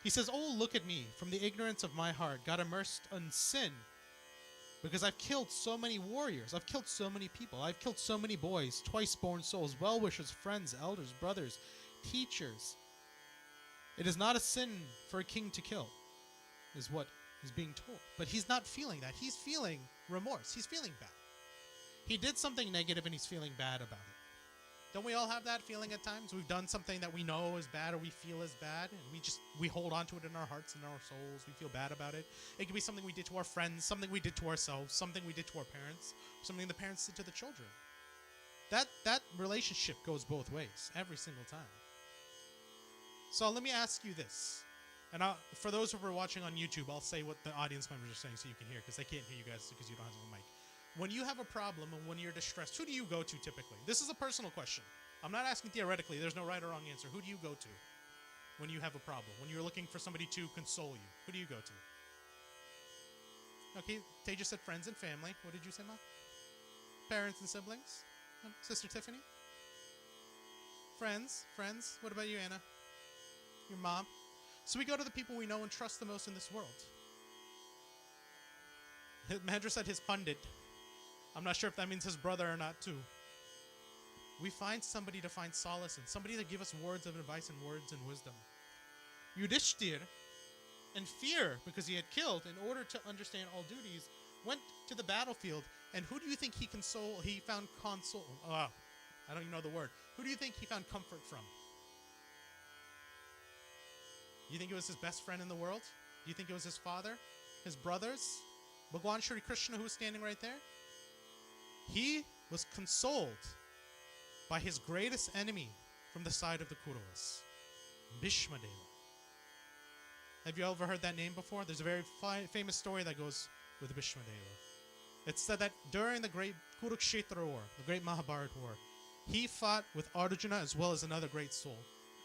He says, "Oh, look at me. From the ignorance of my heart, got immersed in sin because I've killed so many warriors. I've killed so many people. I've killed so many boys, twice-born souls, well-wishers, friends, elders, brothers, teachers. It is not a sin for a king to kill," is what is being told. But he's not feeling that. He's feeling remorse. He's feeling bad. He did something negative and he's feeling bad about it. Don't we all have that feeling at times? We've done something that we know is bad or we feel is bad, and we hold on to it in our hearts and our souls. We feel bad about it. It could be something we did to our friends, something we did to ourselves, something we did to our parents, something the parents did to the children. That relationship goes both ways every single time. So let me ask you this. And for those who are watching on YouTube, I'll say what the audience members are saying so you can hear, because they can't hear you guys because you don't have a mic. When you have a problem and when you're distressed, who do you go to typically? This is a personal question. I'm not asking theoretically. There's no right or wrong answer. Who do you go to when you have a problem? When you're looking for somebody to console you? Who do you go to? Okay, Teja said friends and family. What did you say, Ma? Parents and siblings? Sister Tiffany? Friends. What about you, Anna? Your mom? So we go to the people we know and trust the most in this world. Mahendra said his pundit. I'm not sure if that means his brother or not, too. We find somebody to find solace in, somebody to give us words of advice and words and wisdom. Yudhishthir, in fear because he had killed, in order to understand all duties, went to the battlefield. And who do you think he found console? I don't even know the word. Who do you think he found comfort from? You think it was his best friend in the world? Do you think it was his father? His brothers? Bhagwan Shri Krishna, who was standing right there? He was consoled by his greatest enemy from the side of the Kauravas, Bhishma Deva. Have you ever heard that name before? There's a very famous story that goes with Bhishma Deva. It's said that during the great Kurukshetra war, the great Mahabharata war, he fought with Arjuna as well as another great soul.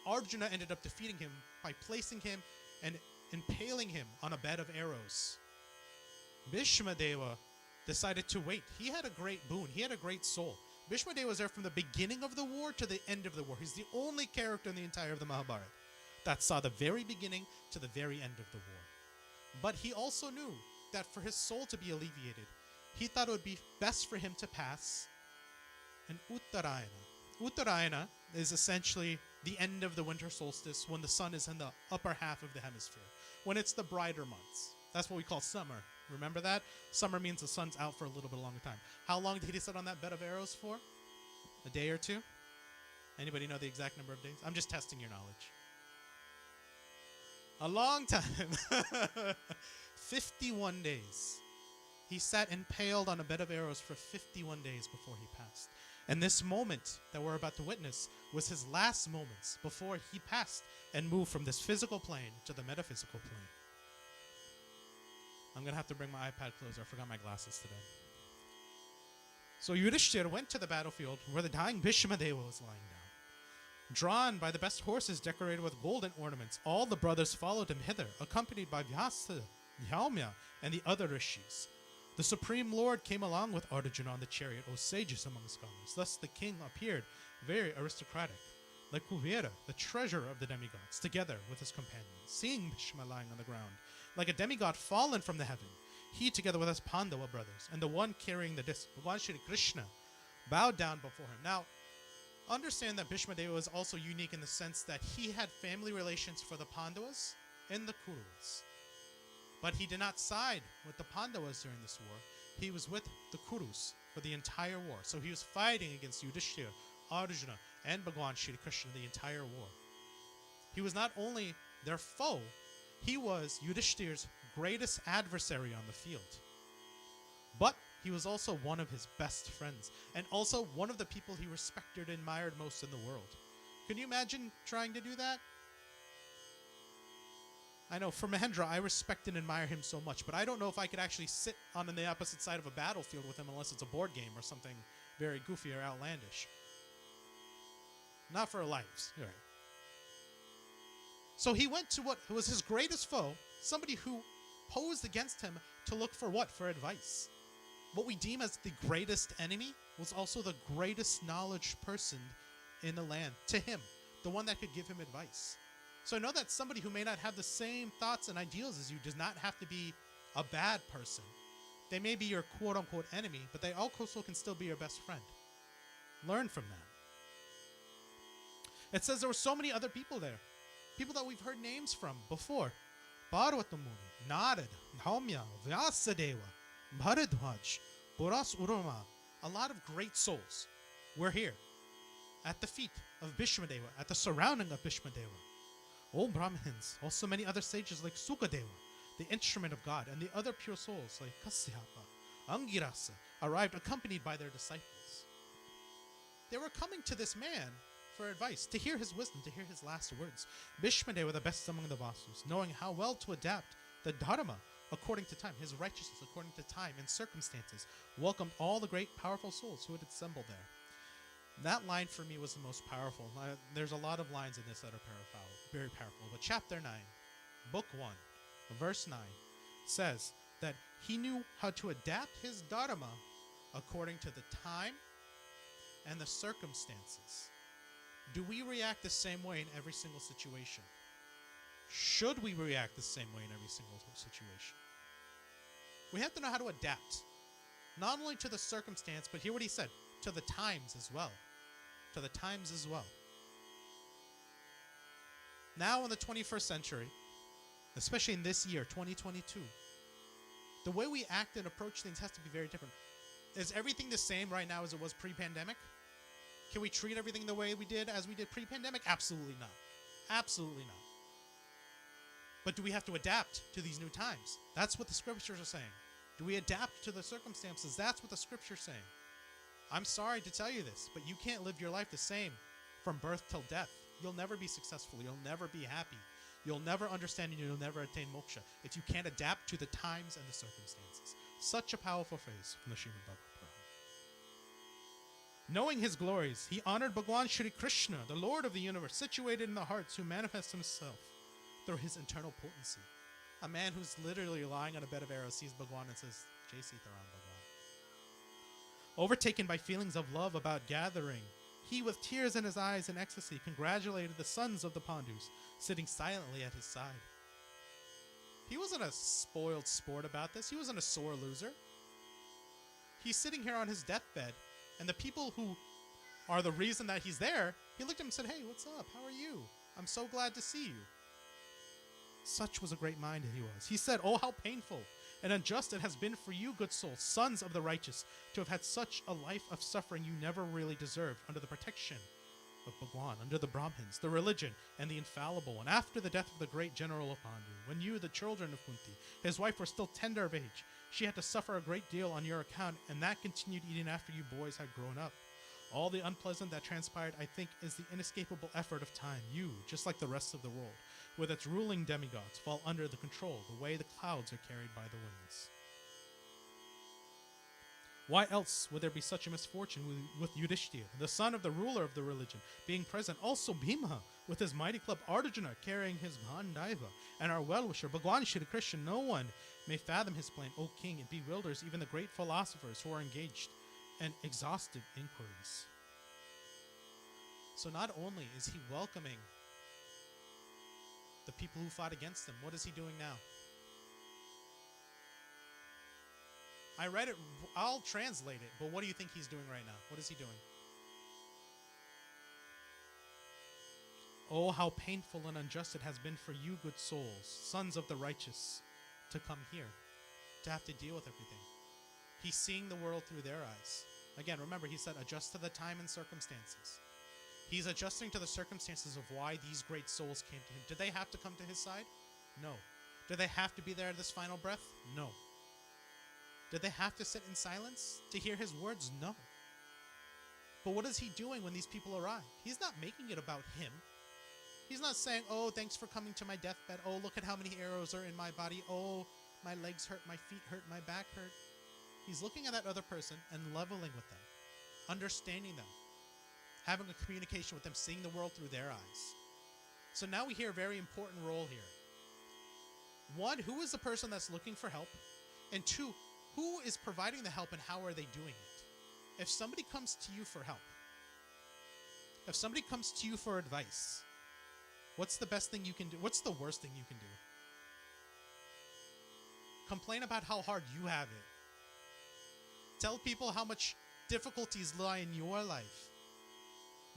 Arjuna ended up defeating him by placing him and impaling him on a bed of arrows. Bhishma Deva decided to wait. He had a great boon. He had a great soul. Bhishma Deva was there from the beginning of the war to the end of the war. He's the only character in the entire of the Mahabharata that saw the very beginning to the very end of the war. But he also knew that for his soul to be alleviated, he thought it would be best for him to pass an Uttarayana. Uttarayana is essentially the end of the winter solstice when the sun is in the upper half of the hemisphere, when it's the brighter months. That's what we call summer. Remember that? Summer means the sun's out for a little bit longer time. How long did he sit on that bed of arrows for? A day or two? Anybody know the exact number of days? I'm just testing your knowledge. A long time. 51 days. He sat impaled on a bed of arrows for 51 days before he passed. And this moment that we're about to witness was his last moments before he passed and moved from this physical plane to the metaphysical plane. I'm going to have to bring my iPad closer. I forgot my glasses today. So Yudhishthira went to the battlefield where the dying Bhishma Deva was lying down. Drawn by the best horses decorated with golden ornaments, all the brothers followed him hither, accompanied by Vyasa, Yaumya, and the other rishis. The Supreme Lord came along with Arjuna on the chariot, O sages among scholars. Thus the king appeared very aristocratic, like Kuvera, the treasurer of the demigods, together with his companions. Seeing Bhishma lying on the ground, like a demigod fallen from the heaven, he together with his Pandava brothers, and the one carrying the disc, Bhagwan Shri Krishna, bowed down before him. Now, understand that Bhishma Deva was also unique in the sense that he had family relations for the Pandavas and the Kurus. But he did not side with the Pandavas during this war. He was with the Kurus for the entire war. So he was fighting against Yudhishthira, Arjuna, and Bhagwan Shri Krishna the entire war. He was not only their foe, he was Yudhishthira's greatest adversary on the field. But he was also one of his best friends, and also one of the people he respected and admired most in the world. Can you imagine trying to do that? I know, for Mahendra, I respect and admire him so much, but I don't know if I could actually sit on the opposite side of a battlefield with him unless it's a board game or something very goofy or outlandish. Not for our lives. All right. So he went to what was his greatest foe, somebody who posed against him to look for what? For advice. What we deem as the greatest enemy was also the greatest knowledge person in the land to him, the one that could give him advice. So know that somebody who may not have the same thoughts and ideals as you does not have to be a bad person. They may be your quote-unquote enemy, but they also can still be your best friend. Learn from that. It says there were so many other people there. People that we've heard names from before. Parvatamuni, Narad, Dhaumya, Vyasadeva, Bharadwaj, Puras Uruma. A lot of great souls were here at the feet of Bhishmadeva, at the surrounding of Bhishmadeva. All Brahmins, also many other sages like Sukadeva, the instrument of God, and the other pure souls like Kasyapa, Angirasa, arrived accompanied by their disciples. They were coming to this man for advice, to hear his wisdom, to hear his last words. Bhishmadeva, the best among the Vasus, knowing how well to adapt the Dharma according to time, his righteousness according to time and circumstances, welcomed all the great powerful souls who had assembled there. That line for me was the most powerful. There's a lot of lines in this that are very powerful. But chapter 9, book 1, verse 9 says that he knew how to adapt his Dharma according to the time and the circumstances. Do we react the same way in every single situation? Should we react the same way in every single situation? We have to know how to adapt, not only to the circumstance, but hear what he said, to the times as well. To the times as well. Now in the 21st century, especially in this year, 2022, the way we act and approach things has to be very different. Is everything the same right now as it was pre-pandemic? Can we treat everything the way we did as we did pre-pandemic? Absolutely not. Absolutely not. But do we have to adapt to these new times? That's what the scriptures are saying. Do we adapt to the circumstances? That's what the scripture's saying. I'm sorry to tell you this, but you can't live your life the same from birth till death. You'll never be successful. You'll never be happy. You'll never understand and you'll never attain moksha if you can't adapt to the times and the circumstances. Such a powerful phrase from the Srimad Bhagavatam. Knowing his glories, he honored Bhagwan Shri Krishna, the Lord of the universe, situated in the hearts, who manifests himself through his internal potency. A man who's literally lying on a bed of arrows sees Bhagwan and says, Jai Sita Ram Bhagwan. Overtaken by feelings of love about gathering, he, with tears in his eyes and ecstasy, congratulated the sons of the Pandus, sitting silently at his side. He wasn't a spoiled sport about this. He wasn't a sore loser. He's sitting here on his deathbed, and the people who are the reason that he's there, he looked at him and said, hey, what's up? How are you? I'm so glad to see you. Such was a great mind he was. He said, oh, how painful and unjust it has been for you, good souls, sons of the righteous, to have had such a life of suffering you never really deserved under the protection of Bhagwan, under the Brahmins, the religion, and the infallible one. After the death of the great general of Pandu, when you, the children of Kunti, his wife, were still tender of age, she had to suffer a great deal on your account, and that continued even after you boys had grown up. All the unpleasant that transpired, I think, is the inescapable effort of time. You, just like the rest of the world, with its ruling demigods, fall under the control, the way the clouds are carried by the winds. Why else would there be such a misfortune with Yudhishthira, the son of the ruler of the religion, being present? Also Bhima, with his mighty club, Arjuna carrying his Bhandaiva, and our well-wisher, Bhagwan Shri Krishna. No one may fathom his plan, O king. It bewilders even the great philosophers who are engaged in exhaustive inquiries. So not only is he welcoming the people who fought against him, what is he doing now? I read it, I'll translate it, but what do you think he's doing right now? What is he doing? Oh, how painful and unjust it has been for you, good souls, sons of the righteous, to come here, to have to deal with everything. He's seeing the world through their eyes. Again, remember, he said, adjust to the time and circumstances. He's adjusting to the circumstances of why these great souls came to him. Did they have to come to his side? No. Did they have to be there at this final breath? No. Did they have to sit in silence to hear his words? No. But what is he doing when these people arrive? He's not making it about him. He's not saying, oh, thanks for coming to my deathbed. Oh, look at how many arrows are in my body. Oh, my legs hurt, my feet hurt, my back hurt. He's looking at that other person and leveling with them. understanding them, having a communication with them, seeing the world through their eyes. So now we hear a very important role here. One, who is the person that's looking for help? And two, who is providing the help and how are they doing it? If somebody comes to you for help, if somebody comes to you for advice, what's the best thing you can do? What's the worst thing you can do? Complain about how hard you have it. Tell people how much difficulties lie in your life.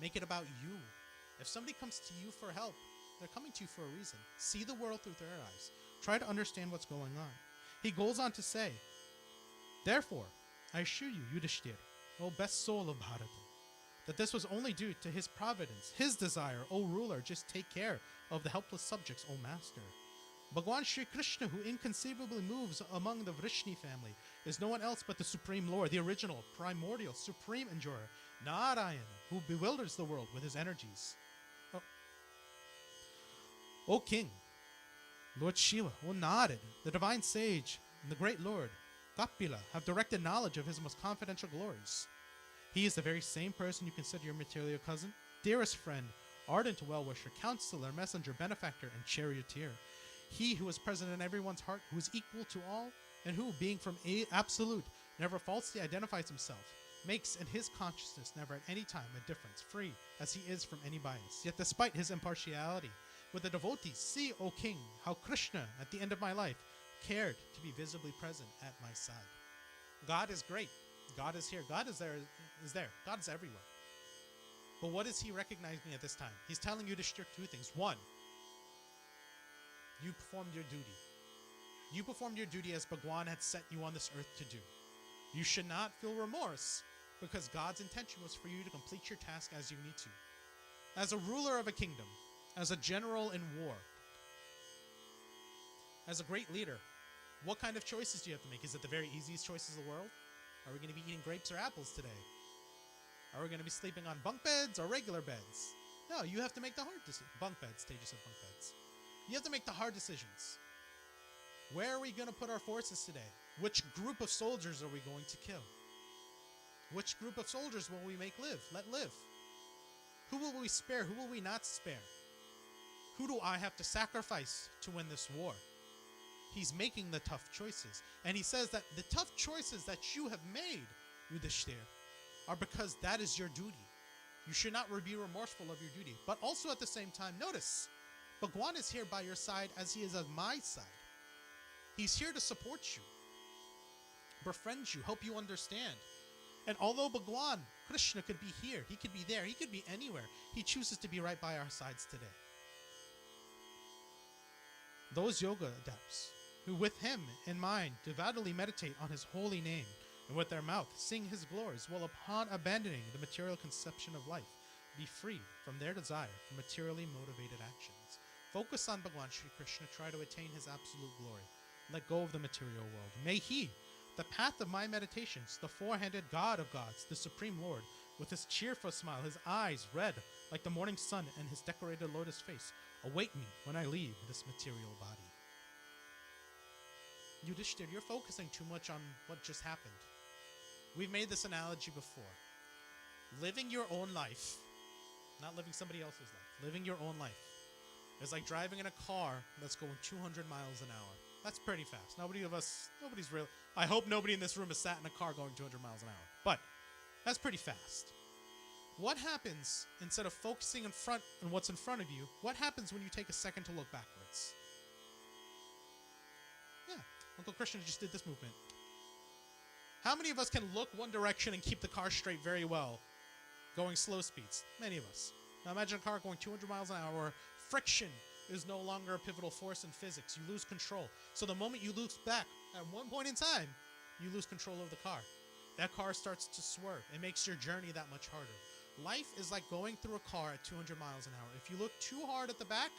Make it about you. If somebody comes to you for help, they're coming to you for a reason. See the world through their eyes. Try to understand what's going on. He goes on to say, therefore, I assure you, Yudhishthir, O best soul of Bharata, that this was only due to his providence, his desire, O ruler, just take care of the helpless subjects, O master. Bhagwan Shri Krishna, who inconceivably moves among the Vrishni family, is no one else but the Supreme Lord, the original, primordial, supreme enjoyer, Narayana, who bewilders the world with his energies. O King, Lord Shiva, O Narad, the divine sage, and the great Lord, Kapila, have directed knowledge of his most confidential glories. He is the very same person you consider your material cousin, dearest friend, ardent well-wisher, counselor, messenger, benefactor, and charioteer. He who is present in everyone's heart, who is equal to all, and who, being from absolute, never falsely identifies himself, makes in his consciousness never at any time a difference, free as he is from any bias. Yet despite his impartiality, with the devotees, see, O King, how Krishna, at the end of my life, cared to be visibly present at my side. God is great. God is here. God is there. God is everywhere. But what is he recognizing at this time? He's telling you to share two things. One, you performed your duty. You performed your duty as Bhagwan had set you on this earth to do. You should not feel remorse because God's intention was for you to complete your task as you need to. As a ruler of a kingdom, as a general in war, as a great leader, what kind of choices do you have to make? Is it the very easiest choices in the world? Are we going to be eating grapes or apples today? Are we going to be sleeping on bunk beds or regular beds? No, you have to make the hard decisions. Bunk beds, Tejas said bunk beds. You have to make the hard decisions. Where are we going to put our forces today? Which group of soldiers are we going to kill? Which group of soldiers will we make let live? Who will we spare? Who will we not spare? Who do I have to sacrifice to win this war? He's making the tough choices. And he says that the tough choices that you have made, Yudhishthir, are because that is your duty. You should not be remorseful of your duty. But also at the same time, notice, Bhagwan is here by your side as he is on my side. He's here to support you, befriend you, help you understand. And although Bhagwan, Krishna, could be here, he could be there, he could be anywhere, he chooses to be right by our sides today. Those yoga adepts who with him in mind devoutly meditate on his holy name and with their mouth sing his glories will upon abandoning the material conception of life be free from their desire for materially motivated actions. Focus on Bhagwan Shri Krishna, try to attain his absolute glory. Let go of the material world. May he, the path of my meditations, the four-handed God of gods, the Supreme Lord, with his cheerful smile, his eyes red like the morning sun, and his decorated lotus face, await me when I leave this material body. Yudhishthir, you're focusing too much on what just happened. We've made this analogy before. Living your own life, not living somebody else's life, living your own life, is like driving in a car that's going 200 miles an hour. That's pretty fast. Nobody's really, I hope nobody in this room has sat in a car going 200 miles an hour. But that's pretty fast. What happens, instead of focusing on what's in front of you, what happens when you take a second to look backwards? Yeah, Uncle Krishna just did this movement. How many of us can look one direction and keep the car straight very well, going slow speeds? Many of us. Now imagine a car going 200 miles an hour where friction is no longer a pivotal force in physics. You lose control. So the moment you lose back, at one point in time, you lose control of the car. That car starts to swerve. It makes your journey that much harder. Life is like going through a car at 200 miles an hour. If you look too hard at the back,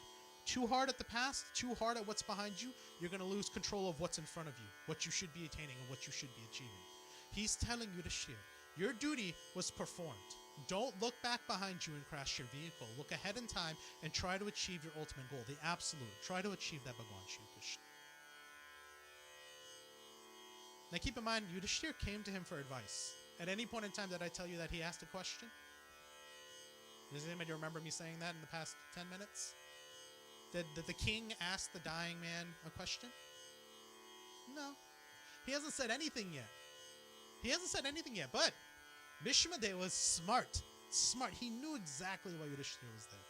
too hard at the past, too hard at what's behind you, you're going to lose control of what's in front of you, what you should be attaining and what you should be achieving. He's telling you to share. Your duty was performed. Don't look back behind you and crash your vehicle. Look ahead in time and try to achieve your ultimate goal, the absolute. Try to achieve that Bhagwan Shri Krishna. Now keep in mind, Yudhishthir came to him for advice. At any point in time did I tell you that he asked a question? Does anybody remember me saying that in the past 10 minutes? Did the king ask the dying man a question? No. He hasn't said anything yet. But Bhishmadeva was smart. He knew exactly why Yudhishthira was there.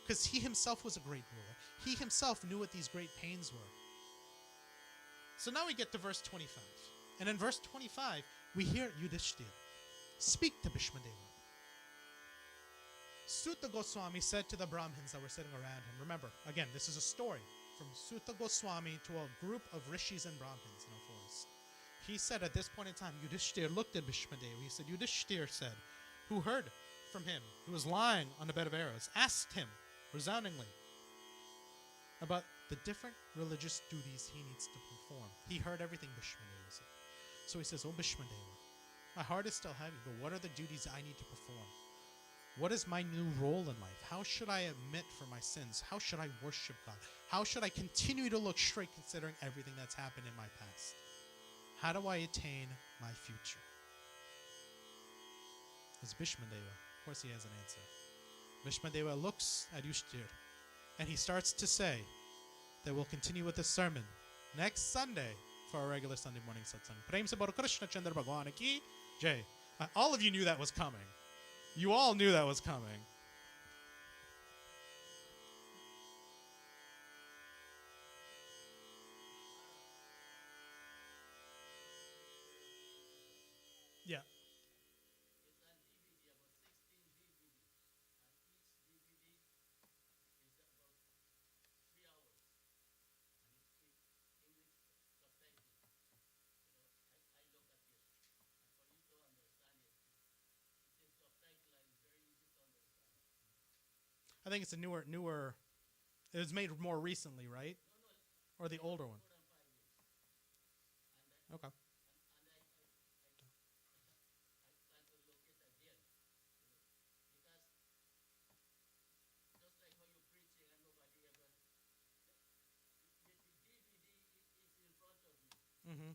Because he himself was a great ruler. He himself knew what these great pains were. So now we get to verse 25. And in verse 25, we hear Yudhishthira speak to Bhishmadeva. Sutta Goswami said to the Brahmins that were sitting around him, remember, again, this is a story from Sutta Goswami to a group of rishis and Brahmins in a forest. He said at this point in time, Yudhishthira looked at Bhishmadeva. He said, Yudhishthira said, who heard from him, who was lying on a bed of arrows, asked him resoundingly about the different religious duties he needs to perform. He heard everything Bhishmadeva said. So he says, oh Bhishmadeva, my heart is still heavy, but what are the duties I need to perform? What is my new role in life? How should I admit for my sins? How should I worship God? How should I continue to look straight considering everything that's happened in my past? How do I attain my future? It's Bhishmadeva. Of course he has an answer. Bhishmadeva looks at Yudhishthira and he starts to say that we'll continue with this sermon next Sunday for our regular Sunday morning satsang. Prem se Bolo Krishna Chandra Bhagwan ki jai. All of you knew that was coming. You all knew that was coming. Yeah. I think it's a newer. It was made more recently, right? Or the older one? Okay. Mm-hmm.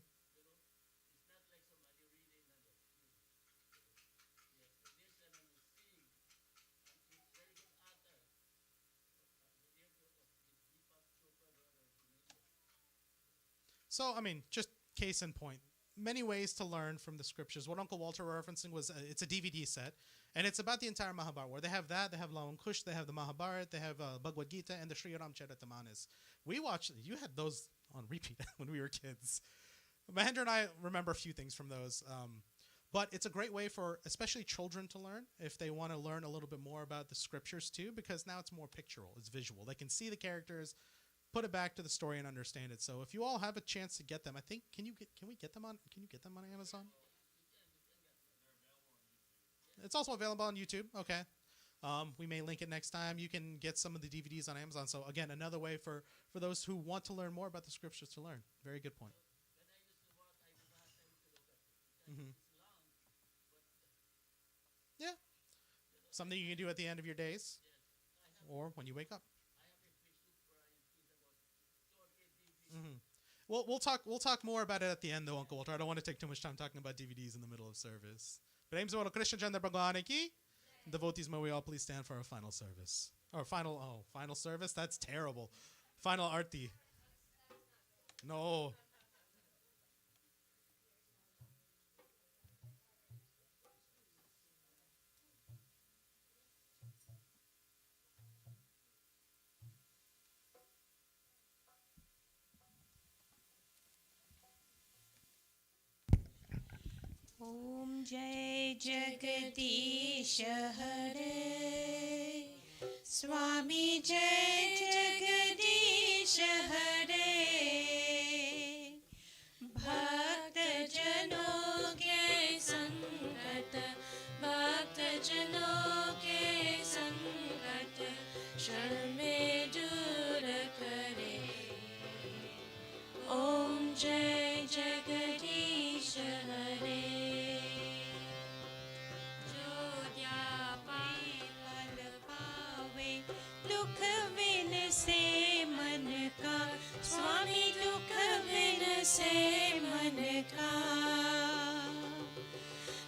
So, I mean, just case in point, many ways to learn from the scriptures. What Uncle Walter was referencing was, it's a DVD set, and it's about the entire Mahabharata, where they have that, they have Lawan Kush, they have the Mahabharata, they have Bhagavad Gita, and the Sri Ram Charitamanas. We watched, you had those on repeat when we were kids. Mahendra and I remember a few things from those. But it's a great way for especially children to learn if they want to learn a little bit more about the scriptures too, because now it's more pictorial, it's visual. They can see the characters, put it back to the story and understand it. So if you all have a chance to get them, I think can you get them on Amazon? It's also available on YouTube. Okay. We may link it next time. You can get some of the DVDs on Amazon. So again, another way for those who want to learn more about the scriptures to learn. Very good point. Mm-hmm. Yeah. Something you can do at the end of your days or when you wake up. Mm-hmm. We'll talk more about it at the end though, Uncle Walter. I don't want to take too much time talking about DVDs in the middle of service. Prem se Bolo Krishna Chandra Bhagwan ki. Devotees, may we all please stand for our final service. Or final service? That's terrible. Final arti. No. Om Jai Jagadish Hare Swami Jai Jagadish Hare Bhakta Jano ke sangat Bhakta Jano ke sangat Sharm mein dur kare Om Jai Jagadish Hare से मन का स्वामी दुख बिन से मन का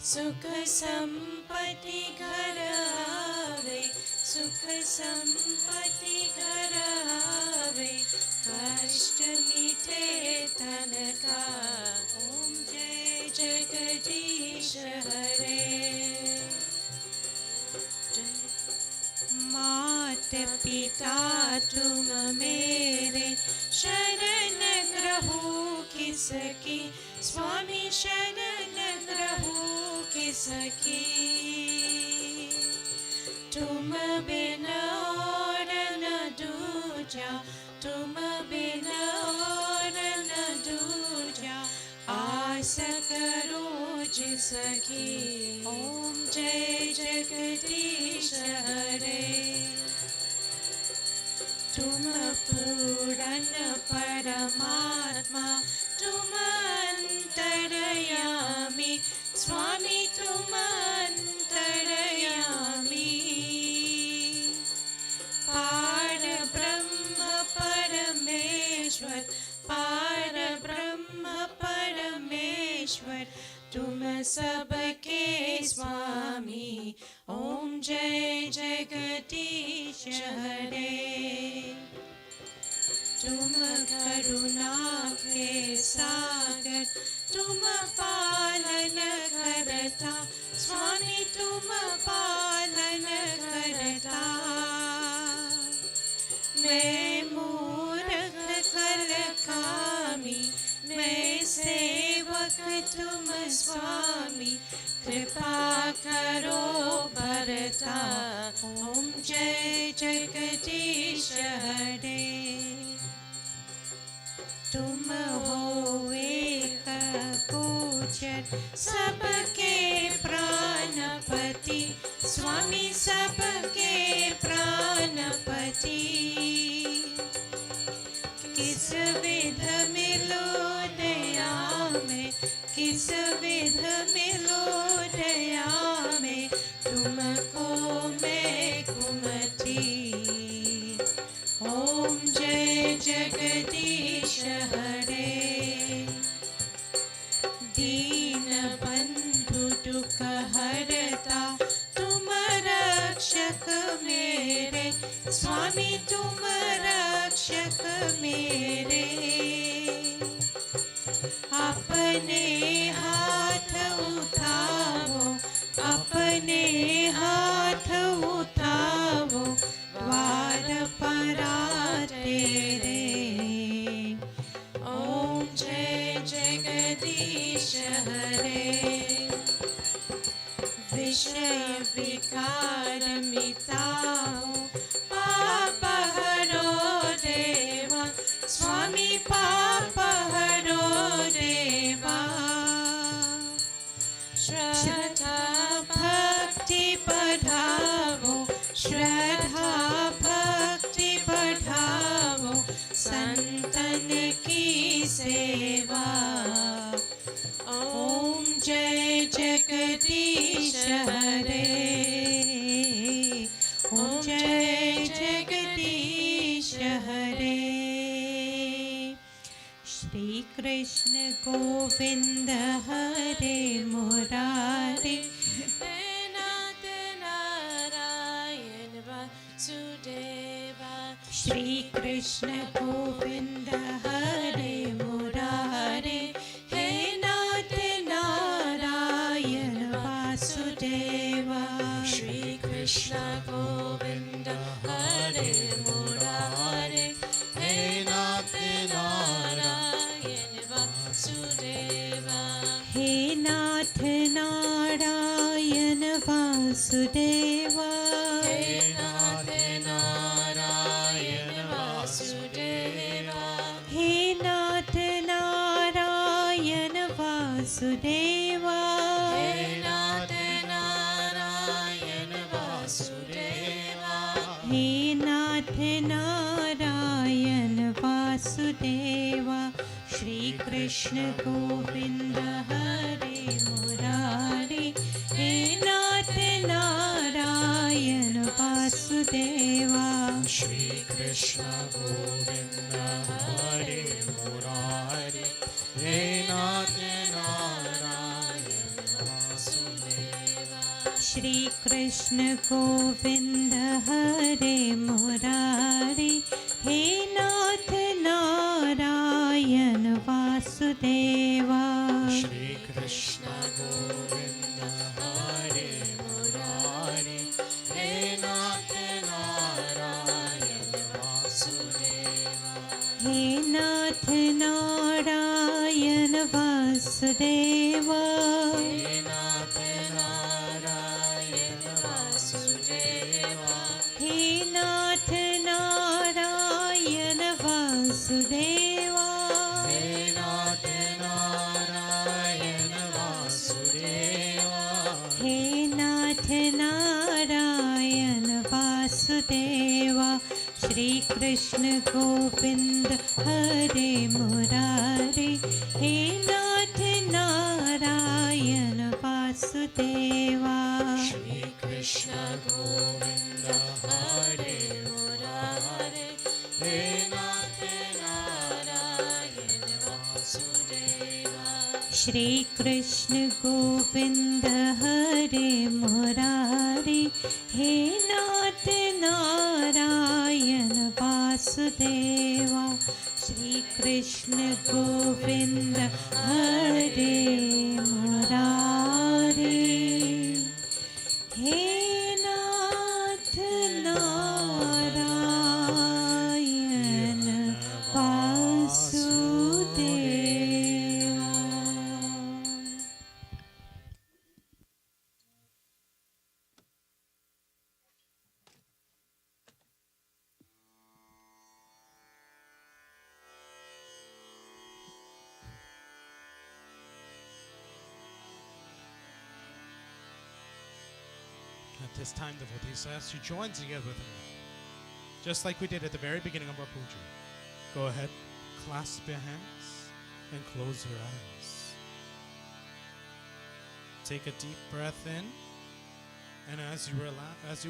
सुख संपत्ति घर आवे, सुख संपत्ति घर आवे, कष्ट मिटे तन का। ओम जय जगदीश हरे। मात पिता तुम मेरे, शरण ग्रहो किसकी, स्वामी शरण ग्रहो किसकी। तुम बिन और न दूजा, तुम बिन और न दूजा, आस करो जिसकी। ओम जय जगदीश हरे। तुम पूर्ण परमात्मा, तुम अंतर्यामी, स्वामी तुम अंतर्यामी। पार ब्रह्म परमेश्वर, पार ब्रह्म परमेश्वर, तुम सबके स्वामी। ओम जय जगदीश हरे। तुम करुणा के सागर, तुम पालन करता, स्वामी तुम पालन करता। मैं मूर्ख खल कामी, मैं सेवक तुम स्वामी, कृपा करो भरता। ओम जय जगदीश हरे। तुम हो एक गोचर, सबके प्राणपति, स्वामी सबके प्राणपति। किस विध मिलो दया में, किस विध मिलो दया में, तुमको मैं कुमति। ओम जय जगदीश हरे। दीन बंधु दुख हरता, तुम रक्षक मेरे, स्वामी तुम रक्षक मेरे। अपने हाथ उठाओ, अपने हाथ उठाओ, द्वार पर तेरे। ओम जय जगदीश हरे। विषय विकार मिटाओ, पाप हरो देवा, स्वामी पाप हरो देवा। श्रद्धा भक्ति बढ़ाओ, श्रद्धा भक्ति बढ़ाओ, संतन की सेवा। ओम जय जगदीश हरे। ओम जय जगदीश हरे। श्री कृष्ण गोविंद हरे मुरारे, नाथ नारायण वासुदेवा। श्री कृष्ण गोविंद हरे मुरारे, हे नाथ नारायण वासुदेवा। श्री कृष्ण गोविंद हरे मुरारे, हे नाथ नारायण वासुदेवा। हे नाथ नारायण वासुदेवा। हे नाथ नारायण वासुदेवा। हे नाथ नारायण वासुदेवा। हे नाथ नारायण वासुदेवा। हे नाथ नारायण वासुदेवा। श्री कृष्ण गोविंद हरे मुरारे, हे नाथ नारायण वासुदेवा। श्री कृष्ण गोविंद हरे मुरारे, हे नाथ नारायण वासुदेवा। कृष्ण गोविंद हरे मुरारी, हे नाथ नारायण वासुदेवा। श्री कृष्ण गोविंद हरे मुरारी, हे नाथ नारायण वासुदेवा। हे नाथ नारायण वासुदेवा। हे नाथ नारायण वासुदेवा। हे नाथ नारायण वासुदेवा। हे नाथ नारायण वासुदेवा। हे नाथ नारायण वासुदेवा। श्री कृष्ण गोविंद हरे मुरारी, हे नाथ नारायण वासुदेवा। श्री कृष्ण गोविंद हरे मुरारे, हे नाथ नारायण वासुदेवा। श्री कृष्ण गोविंद हरे मुरारी, हे नाथ नारायण वासुदेवा। श्री कृष्ण गोविंद हरे मुरारी, हे नाथ Narayan Vasudeva. At this time, devotees, I ask you join together with me, just like we did at the very beginning of our puja. Go ahead, clasp your hands and close your eyes. Take a deep breath in, and as you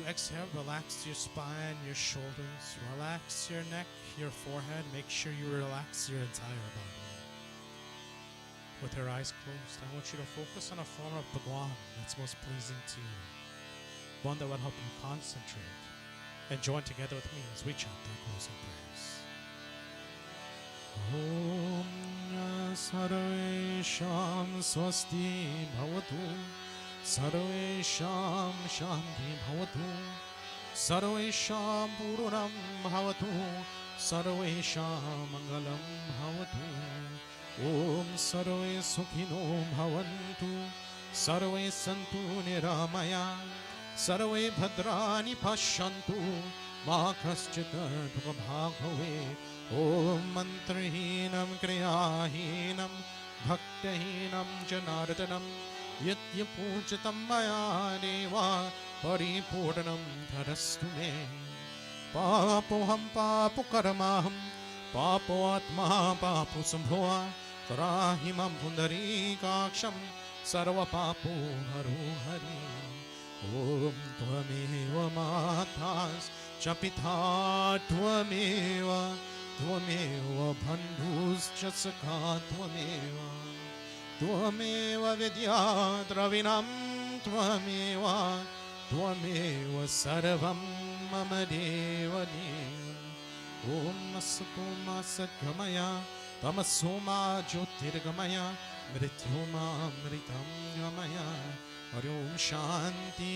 exhale, relax your spine, your shoulders, relax your neck, your forehead. Make sure you relax your entire body. With your eyes closed, I want you to focus on a form of Bhagwan that's most pleasing to you, one that will help you concentrate, and join together with me as we chant our closing prayers. Om Sarvesham Swasti Bhavatu, Sarvesham Shanti Bhavatu, Sarvesham Pururam Bhavatu, Sarvesham Mangalam Bhavatu. Om Sarve Sukhino Bhavantu, Sarve Santu Niramaya, Sarve Bhadrani Pashyantu, Ma Kaschita Dukhabhag Bhave. Om Mantrahinam Kriyahinam, Bhaktahinam Janardanam, Yatya Pujatam Maya Deva, Paripurnam Dharastu Me. Papoham Papu Karamaham, Papo Atma Papu Sambhova, Karahimam Pundari Kaksham, Sarva Papu Haru Hari. Om Tvameva Matas, Chapitha Tvameva, Tvameva Bandhus Chasaka Tvameva, Tvameva Vidya Dravinam Tvameva, Tvameva Sarvam Mama Deva Deva. Om Asatoma Satgamaya, Tamasoma Jyotirgamaya, Mrityoma Mritam Gamaya. Hari Om Shanti,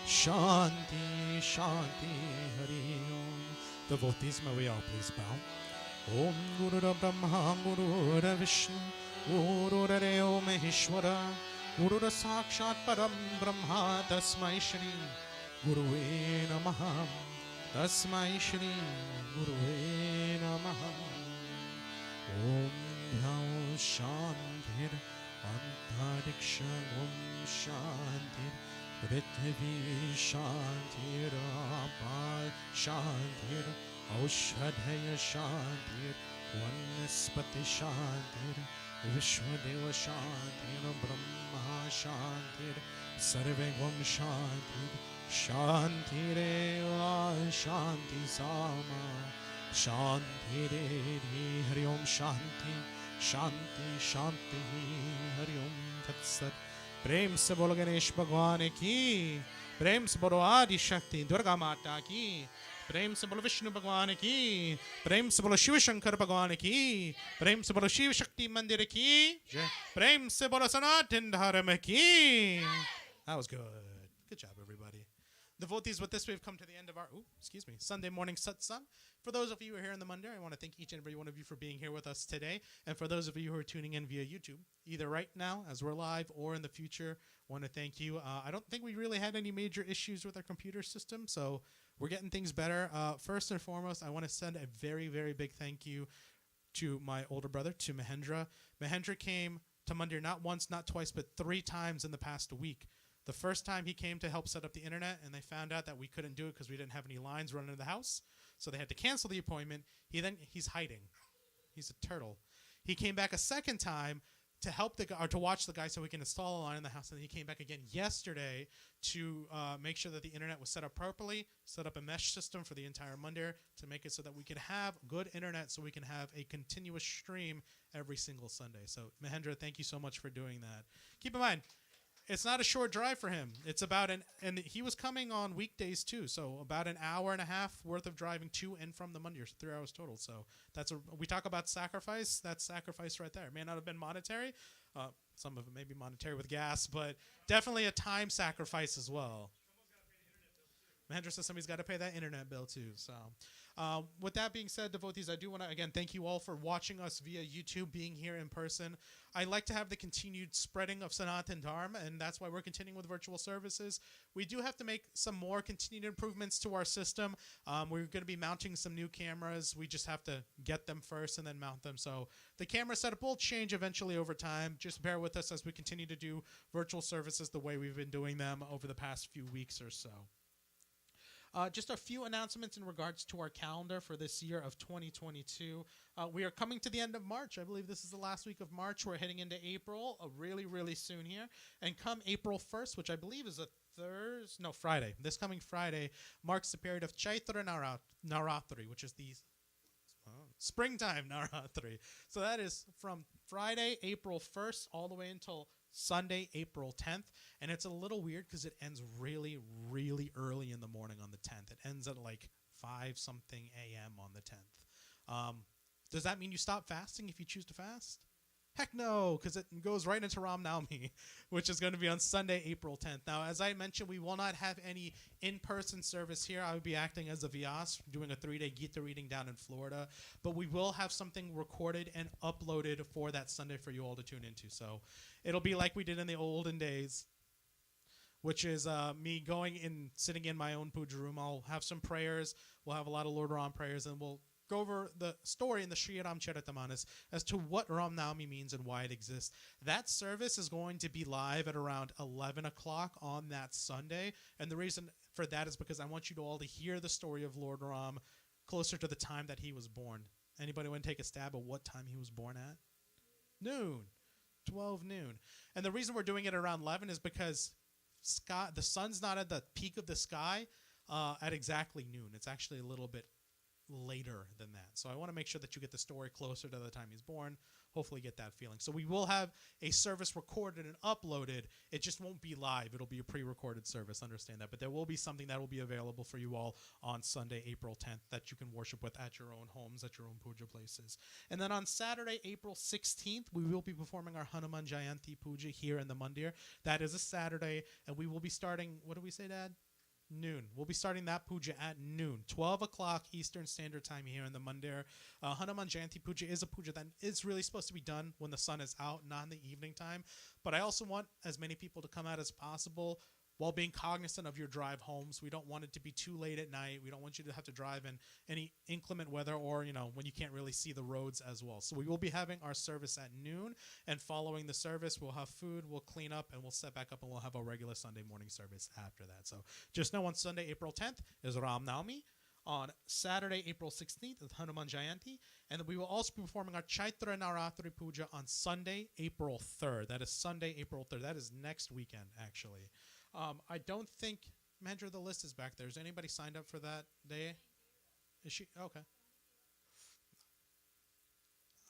Shanti, Shanti, Hari Om. Devotees, may we all please bow. Om Guru Brahma, Guru Vishnu, Guru Deo Maheshwara, Guru Sakshat Param Brahma, Tasmai Shri Guruve Namaha, Tasmai Shri Guruve Namaha. Om Dhau Shantir Antariksham Om Shantir Prithvi Shantir Apa Shantir Aushadhaya Shantir Vanaspati Shantir Vishwadeva Shantir Brahma Shantir Sarvegam Shantir Shantireva Shanti Sama Shantireri Hari Om Shanti Shanti Shanti Hari Om Tat Sat. Prem se bolo Ganesh Bhagwan ki प्रेम से बोलो आदि शक्ति दुर्गा माता की, प्रेम से बोलो विष्णु भगवान की, प्रेम से बोलो शिव शंकर भगवान की, प्रेम से बोलो शिव शक्ति मंदिर की जय, प्रेम से बोलो सनातन धर्म की. That was good. Good job, everybody. Devotees, with this, we've come to the end of our Sunday morning satsang. For those of you who are here in the Mandir, I want to thank each and every one of you for being here with us today. And for those of you who are tuning in via YouTube, either right now as we're live or in the future, I want to thank you. I don't think we really had any major issues with our computer system, so we're getting things better. First and foremost, I want to send a very, very big thank you to my older brother, to Mahendra. Mahendra came to Mandir not once, not twice, but 3 times in the past week. The first time he came to help set up the internet, and they found out that we couldn't do it because we didn't have any lines running in the house, so they had to cancel the appointment. He's hiding. He's a turtle. He came back a second time to help to watch the guy so we can install a line in the house, and then he came back again yesterday to make sure that the internet was set up properly, set up a mesh system for the entire Mandir to make it so that we can have good internet, so we can have a continuous stream every single Sunday. So Mahendra, thank you so much for doing that. Keep in mind, it's not a short drive for him. It's about and he was coming on weekdays too, so about an hour and a half worth of driving to and from the Mandir, 3 hours total. So we talk about sacrifice. That's sacrifice right there. It may not have been monetary. Some of it may be monetary with gas, but definitely a time sacrifice as well. Mahendra says somebody's got to pay that internet bill too. So with that being said, devotees, I do want to again thank you all for watching us via YouTube, being here in person. I like to have the continued spreading of Sanatana Dharma, and that's why we're continuing with virtual services. We do have to make some more continued improvements to our system. We're going to be mounting some new cameras. We just have to get them first and then mount them. So the camera setup will change eventually over time. Just bear with us as we continue to do virtual services the way we've been doing them over the past few weeks or so. Just a few announcements in regards to our calendar for this year of 2022. We are coming to the end of March. I believe this is the last week of March. We're heading into April really, really soon here. And come April 1st, which I believe is a Friday. This coming Friday marks the period of Chaitra Navaratri, which is the springtime Navaratri. So that is from Friday, April 1st, all the way until Sunday, April 10th. And it's a little weird because it ends really, really early in the morning on the 10th. It ends at like 5-something a.m. on the 10th. Does that mean you stop fasting if you choose to fast? Heck no, because it goes right into Ram Navami, which is going to be on Sunday, April 10th. Now, as I mentioned, we will not have any in-person service here. I will be acting as a Vyas, doing a 3-day Gita reading down in Florida. But we will have something recorded and uploaded for that Sunday for you all to tune into. So it'll be like we did in the olden days, which is me going and sitting in my own puja room. I'll have some prayers. We'll have a lot of Lord Ram prayers, and we'll go over the story in the Sri Ram Charitamanas as to what Ram Navami means and why it exists. That service is going to be live at around 11 o'clock on that Sunday, and the reason for that is because I want you to all to hear the story of Lord Ram closer to the time that he was born. Anybody want to take a stab at what time he was born at? Noon. 12 noon. And the reason we're doing it around 11 is because the sun's not at the peak of the sky at exactly noon. It's actually a little bit later than that. So I want to make sure that you get the story closer to the time he's born. Hopefully get that feeling. So we will have a service recorded and uploaded. It just won't be live. It'll be a pre-recorded service. Understand that. But there will be something that will be available for you all on Sunday, April 10th that you can worship with at your own homes, at your own puja places. And then on Saturday, April 16th, we will be performing our Hanuman Jayanti puja here in the Mandir. That is a Saturday, and we will be starting, what do we say, Dad? Noon. We'll be starting that puja at noon, 12 o'clock Eastern Standard Time here in the Mandir. Hanuman Jayanti puja is a puja that is really supposed to be done when the sun is out, not in the evening time. But I also want as many people to come out as possible while being cognizant of your drive homes. We don't want it to be too late at night. We don't want you to have to drive in any inclement weather or, when you can't really see the roads as well. So we will be having our service at noon, and following the service, we'll have food, we'll clean up, and we'll set back up, and we'll have a regular Sunday morning service after that. So just know on Sunday, April 10th is Ram Navami. On Saturday, April 16th is Hanuman Jayanti. And then we will also be performing our Chaitra Navaratri Puja on Sunday, April 3rd. That is Sunday, April 3rd. That is next weekend, actually. I don't think, Mahendra, the list is back there. Is anybody signed up for that day? Is she? Okay.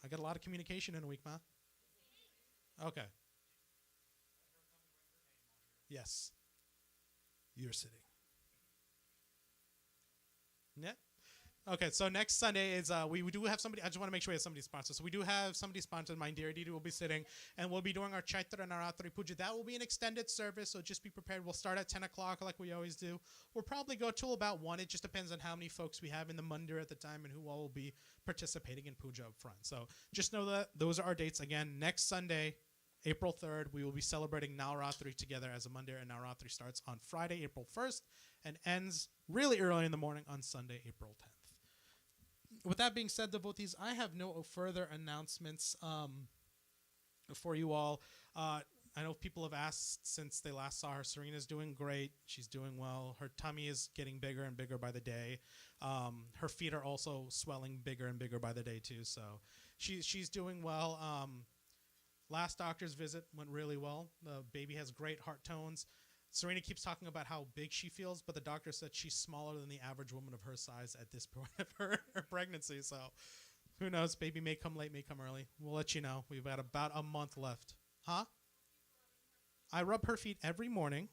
I got a lot of communication in a week, Ma. Okay. Yes. you're sitting. Yeah. Okay, so next Sunday is we do have somebody. I just want to make sure we have somebody sponsored. So we do have somebody sponsored. My dear Didi will be sitting, and we'll be doing our Chaitra Navaratri Puja. That will be an extended service, so just be prepared. We'll start at 10 o'clock like we always do. We'll probably go till about 1. It just depends on how many folks we have in the mandir at the time and who all will be participating in puja up front. So just know that those are our dates. Again, next Sunday, April 3rd, we will be celebrating Navaratri together as a mandir, and Navaratri starts on Friday, April 1st, and ends really early in the morning on Sunday, April 10th. With that being said, devotees, I have no further announcements for you all. I know people have asked since they last saw her. Serena's doing great. She's doing well. Her tummy is getting bigger and bigger by the day. Her feet are also swelling bigger and bigger by the day too. So she's doing well. Last doctor's visit went really well. The baby has great heart tones. Serena keeps talking about how big she feels, but the doctor said she's smaller than the average woman of her size at this point of her pregnancy. So who knows? Baby may come late, may come early. We'll let you know. We've got about a month left. Huh? I rub her feet every morning,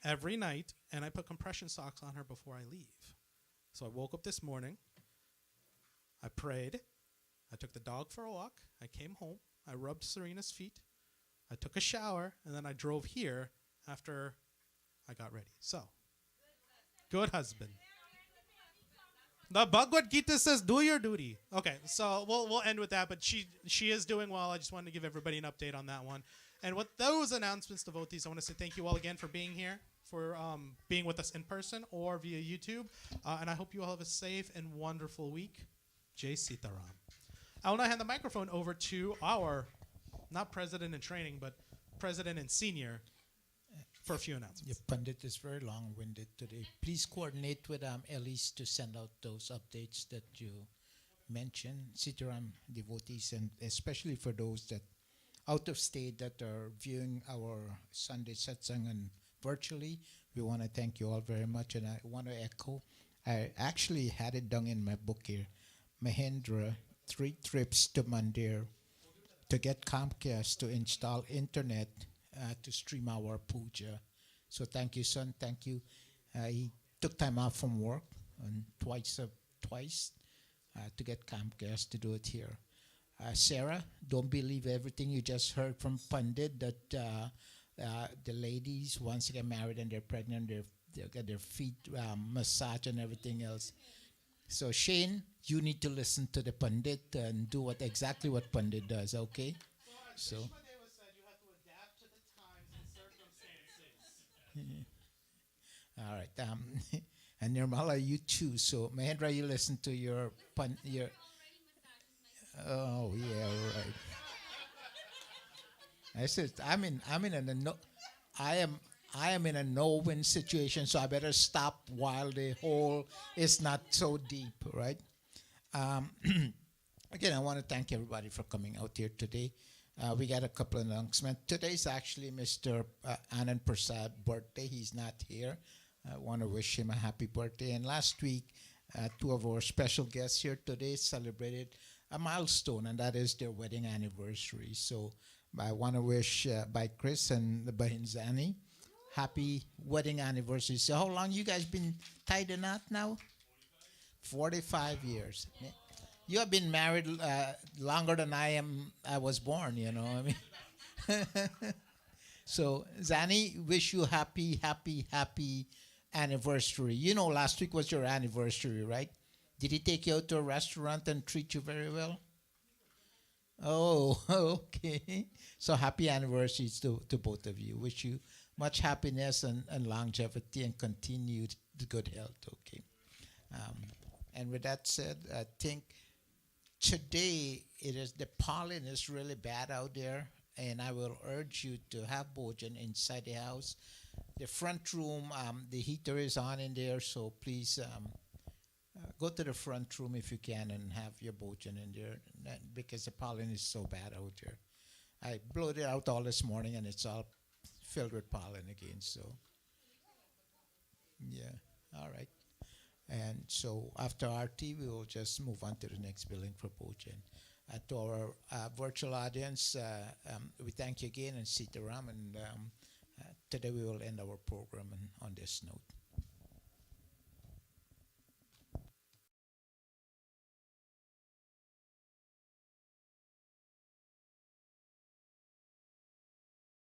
every night, and I put compression socks on her before I leave. So I woke up this morning. I prayed. I took the dog for a walk. I came home. I rubbed Serena's feet. I took a shower, and then I drove here after I got ready. So, good husband. The Bhagavad Gita says, "Do your duty." Okay, so we'll end with that. But she is doing well. I just wanted to give everybody an update on that one. And with those announcements, devotees, I want to say thank you all again for being here, for being with us in person or via YouTube. And I hope you all have a safe and wonderful week. Jai Sita Ram. I will now hand the microphone over to our, not president in training, but president and senior, for a few announcements. Your pundit is very long-winded today. Please coordinate with Elise to send out those updates that you mentioned, Sita Ram devotees, and especially for those that out of state that are viewing our Sunday satsang and virtually. We want to thank you all very much, and I want to echo. I actually had it down in my book here. Mahendra, 3 trips to Mandir to get Comcast to install internet to stream our puja. So thank you, son. Thank you. He took time off from work and twice to get Comcast to do it here. Sarah, don't believe everything you just heard from Pandit that the ladies, once they get married and they're pregnant, they get their feet massaged and everything else. So Shane, you need to listen to the Pandit and do exactly what Pandit does, okay? So all right. And Nirmala, you too. So Mahendra, you listen to your. Oh yeah, right. I said I am in a no-win situation, so I better stop while the hole is not so deep, right? Again, I want to thank everybody for coming out here today. We got a couple of announcements. Today's actually Mr. Anand Prasad's birthday. He's not here. I want to wish him a happy birthday. And last week, 2 of our special guests here today celebrated a milestone, and that is their wedding anniversary. So I want to wish by Chris and the Bahinzani happy wedding anniversary. So how long you guys been tied in knot now? 45 years. You have been married longer than I was born, you know. I mean, so Zani, wish you happy anniversary. You know, last week was your anniversary, right? Did he take you out to a restaurant and treat you very well? Oh, okay. So happy anniversaries to both of you. Wish you much happiness and longevity and continued good health, okay? And with that said, I think today the pollen is really bad out there, and I will urge you to have bhojan inside the house. The front room, the heater is on in there, so please go to the front room if you can and have your bhojan in there, because the pollen is so bad out there. I blew it out all this morning, and it's all filled with pollen again, so yeah, all right. And so after RT, we will just move on to the next building for bhojan. To our virtual audience, we thank you again, and Sita Ram, and today we will end our program on this note.